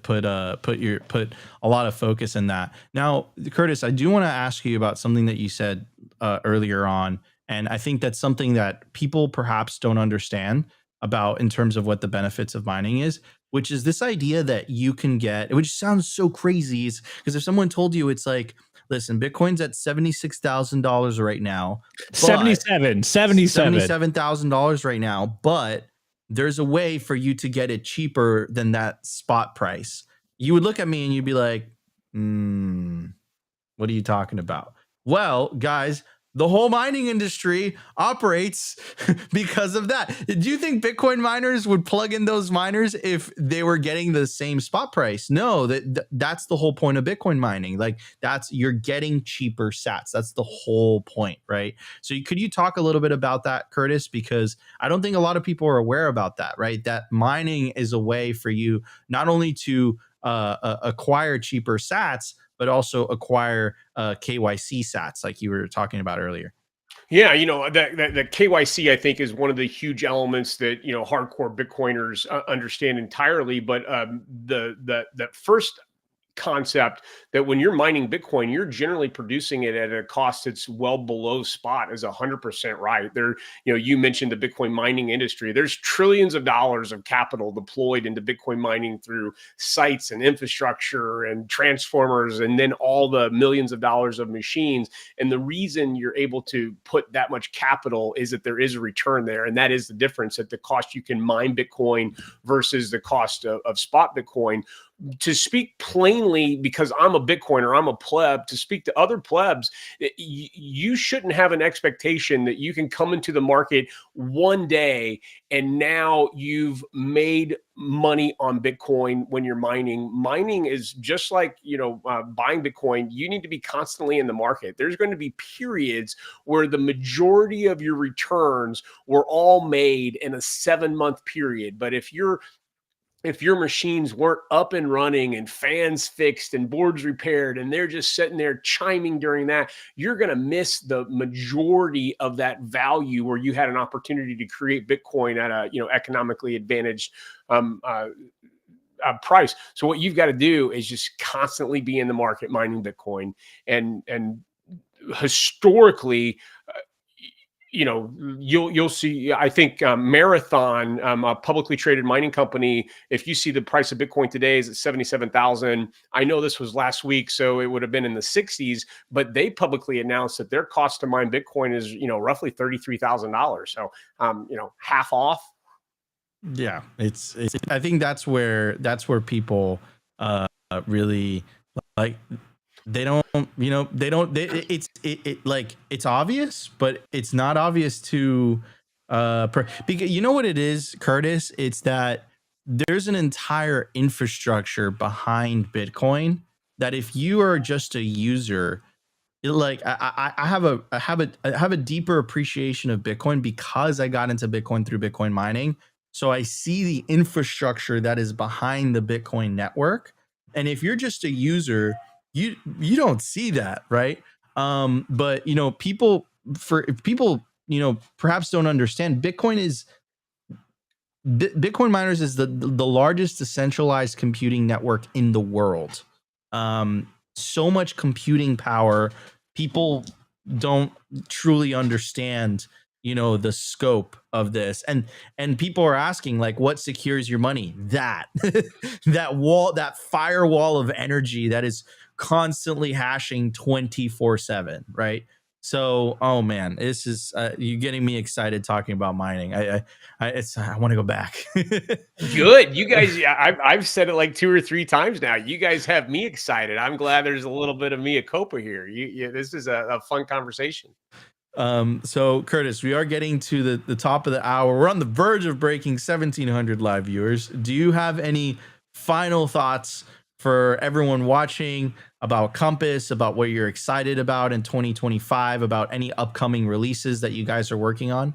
a lot of focus in that. Now, Curtis, I do want to ask you about something that you said earlier on, and I think that's something that people perhaps don't understand about in terms of what the benefits of mining is, which is this idea that you can get, which sounds so crazy, is because if someone told you it's like, listen, Bitcoin's at $76,000 right now. $77,000 right now, but there's a way for you to get it cheaper than that spot price. You would look at me and you'd be like, what are you talking about? Well, guys, the whole mining industry operates because of that. Do you think Bitcoin miners would plug in those miners if they were getting the same spot price? No, that's the whole point of Bitcoin mining. Like you're getting cheaper sats. That's the whole point, right? So could you talk a little bit about that, Curtis? Because I don't think a lot of people are aware about that, right? That mining is a way for you not only to acquire cheaper sats, but also acquire KYC sats like you were talking about earlier. Yeah, that KYC, I think, is one of the huge elements that hardcore Bitcoiners understand entirely. But the first concept that when you're mining Bitcoin, you're generally producing it at a cost that's well below spot is 100% right. There, you mentioned the Bitcoin mining industry. There's trillions of dollars of capital deployed into Bitcoin mining through sites and infrastructure and transformers, and then all the millions of dollars of machines. And the reason you're able to put that much capital is that there is a return there. And that is the difference at the cost you can mine Bitcoin versus the cost of spot Bitcoin. To speak plainly, because I'm a Bitcoiner, I'm a pleb, to speak to other plebs, you shouldn't have an expectation that you can come into the market one day and now you've made money on Bitcoin when you're mining. Mining is just like, buying Bitcoin. You need to be constantly in the market. There's going to be periods where the majority of your returns were all made in a 7-month period. But if your machines weren't up and running and fans fixed and boards repaired and they're just sitting there chiming during that, you're going to miss the majority of that value where you had an opportunity to create Bitcoin at a economically advantaged price. So what you've got to do is just constantly be in the market mining Bitcoin. And historically, you'll see, I think Marathon, a publicly traded mining company, if you see the price of Bitcoin today is at 77,000. I know this was last week, so it would have been in the 60s, but they publicly announced that their cost to mine Bitcoin is, roughly $33,000. So, half off. Yeah, it's I think that's where people really like. They don't, it's obvious, but it's not obvious to, because you know what it is, Curtis? It's that there's an entire infrastructure behind Bitcoin that if you are just a user, I have a deeper appreciation of Bitcoin because I got into Bitcoin through Bitcoin mining. So I see the infrastructure that is behind the Bitcoin network. And if you're just a user, you don't see that, right? But people perhaps don't understand, Bitcoin miners is the largest decentralized computing network in the world. So much computing power, people don't truly understand the scope of this, and people are asking, like, what secures your money? That that firewall of energy that is constantly hashing 24/7, right? So, oh man, this is you're getting me excited talking about mining. I want to go back. Good. You guys, I've said it like 2 or 3 times now. You guys have me excited. I'm glad there's a little bit of mea culpa here. This is a fun conversation. So Curtis, we are getting to the top of the hour. We're on the verge of breaking 1,700 live viewers. Do you have any final thoughts for everyone watching about Compass, about what you're excited about in 2025, about any upcoming releases that you guys are working on?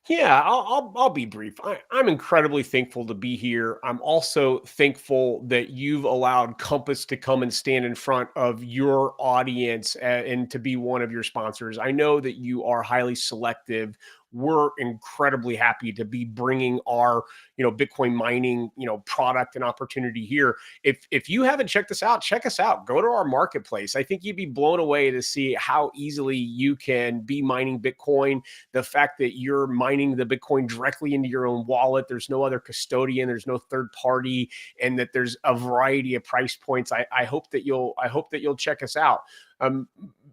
Yeah, I'll be brief. I'm incredibly thankful to be here. I'm also thankful that you've allowed Compass to come and stand in front of your audience and to be one of your sponsors. I know that you are highly selective. We're incredibly happy to be bringing our, Bitcoin mining, product and opportunity here. If you haven't checked us out, check us out. Go to our marketplace. I think you'd be blown away to see how easily you can be mining Bitcoin. The fact that you're mining the Bitcoin directly into your own wallet. There's no other custodian. There's no third party, and that there's a variety of price points. I hope that you'll check us out.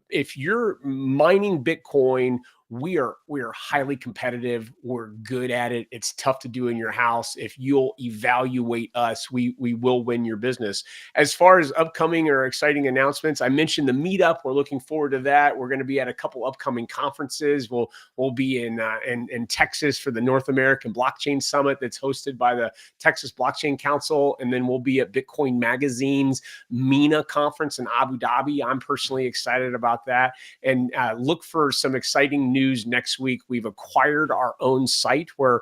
If you're mining Bitcoin, we are highly competitive. We're good at it. It's tough to do in your house. If you'll evaluate us, we will win your business. As far as upcoming or exciting announcements, I mentioned the meetup. We're looking forward to that. We're going to be at a couple upcoming conferences. We'll be in Texas for the North American Blockchain Summit that's hosted by the Texas Blockchain Council, and then we'll be at Bitcoin Magazine's MENA conference in Abu Dhabi. I'm personally excited about that, and look for some exciting news next week. We've acquired our own site where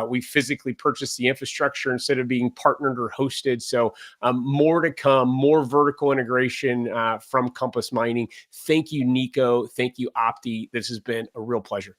we physically purchased the infrastructure instead of being partnered or hosted. So more to come, more vertical integration from Compass Mining. Thank you, Nico. Thank you, Opti. This has been a real pleasure.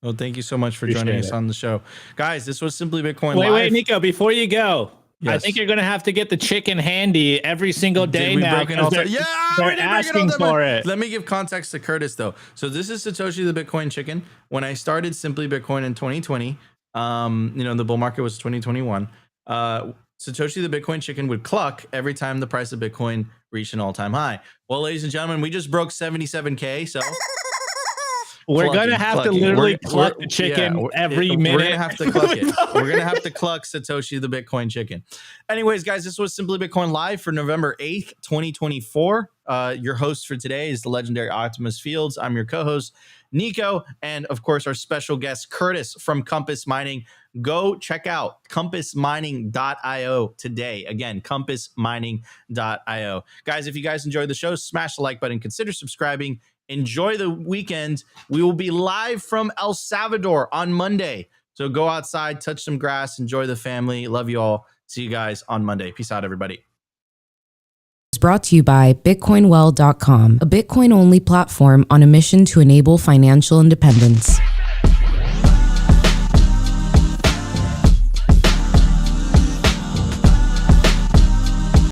Well, thank you so much for joining us on the show. Guys, this was Simply Bitcoin Live. Wait, Nico, before you go, I think you're going to have to get the chicken handy every single day We now. broke it all They're, down. Yeah, they're we did break it all asking down. for it. Let me give context to Curtis though. So this is Satoshi the Bitcoin chicken. When I started Simply Bitcoin in 2020, the bull market was 2021. Satoshi the Bitcoin chicken would cluck every time the price of Bitcoin reached an all-time high. Well, ladies and gentlemen, we just broke 77K. So we're going to have to literally cluck the chicken every minute. We're going to have to cluck it. We're going to have to cluck Satoshi the Bitcoin chicken. Anyways, guys, this was Simply Bitcoin Live for November 8th, 2024. Your host for today is the legendary Optimus Fields. I'm your co-host, Nico, and of course, our special guest, Curtis from Compass Mining. Go check out compassmining.io today. Again, compassmining.io. Guys, if you guys enjoyed the show, smash the like button. Consider subscribing. Enjoy the weekend. We will be live from El Salvador on Monday. So go outside, touch some grass, enjoy the family. Love you all. See you guys on Monday. Peace out, everybody. It's brought to you by BitcoinWell.com, a Bitcoin-only platform on a mission to enable financial independence.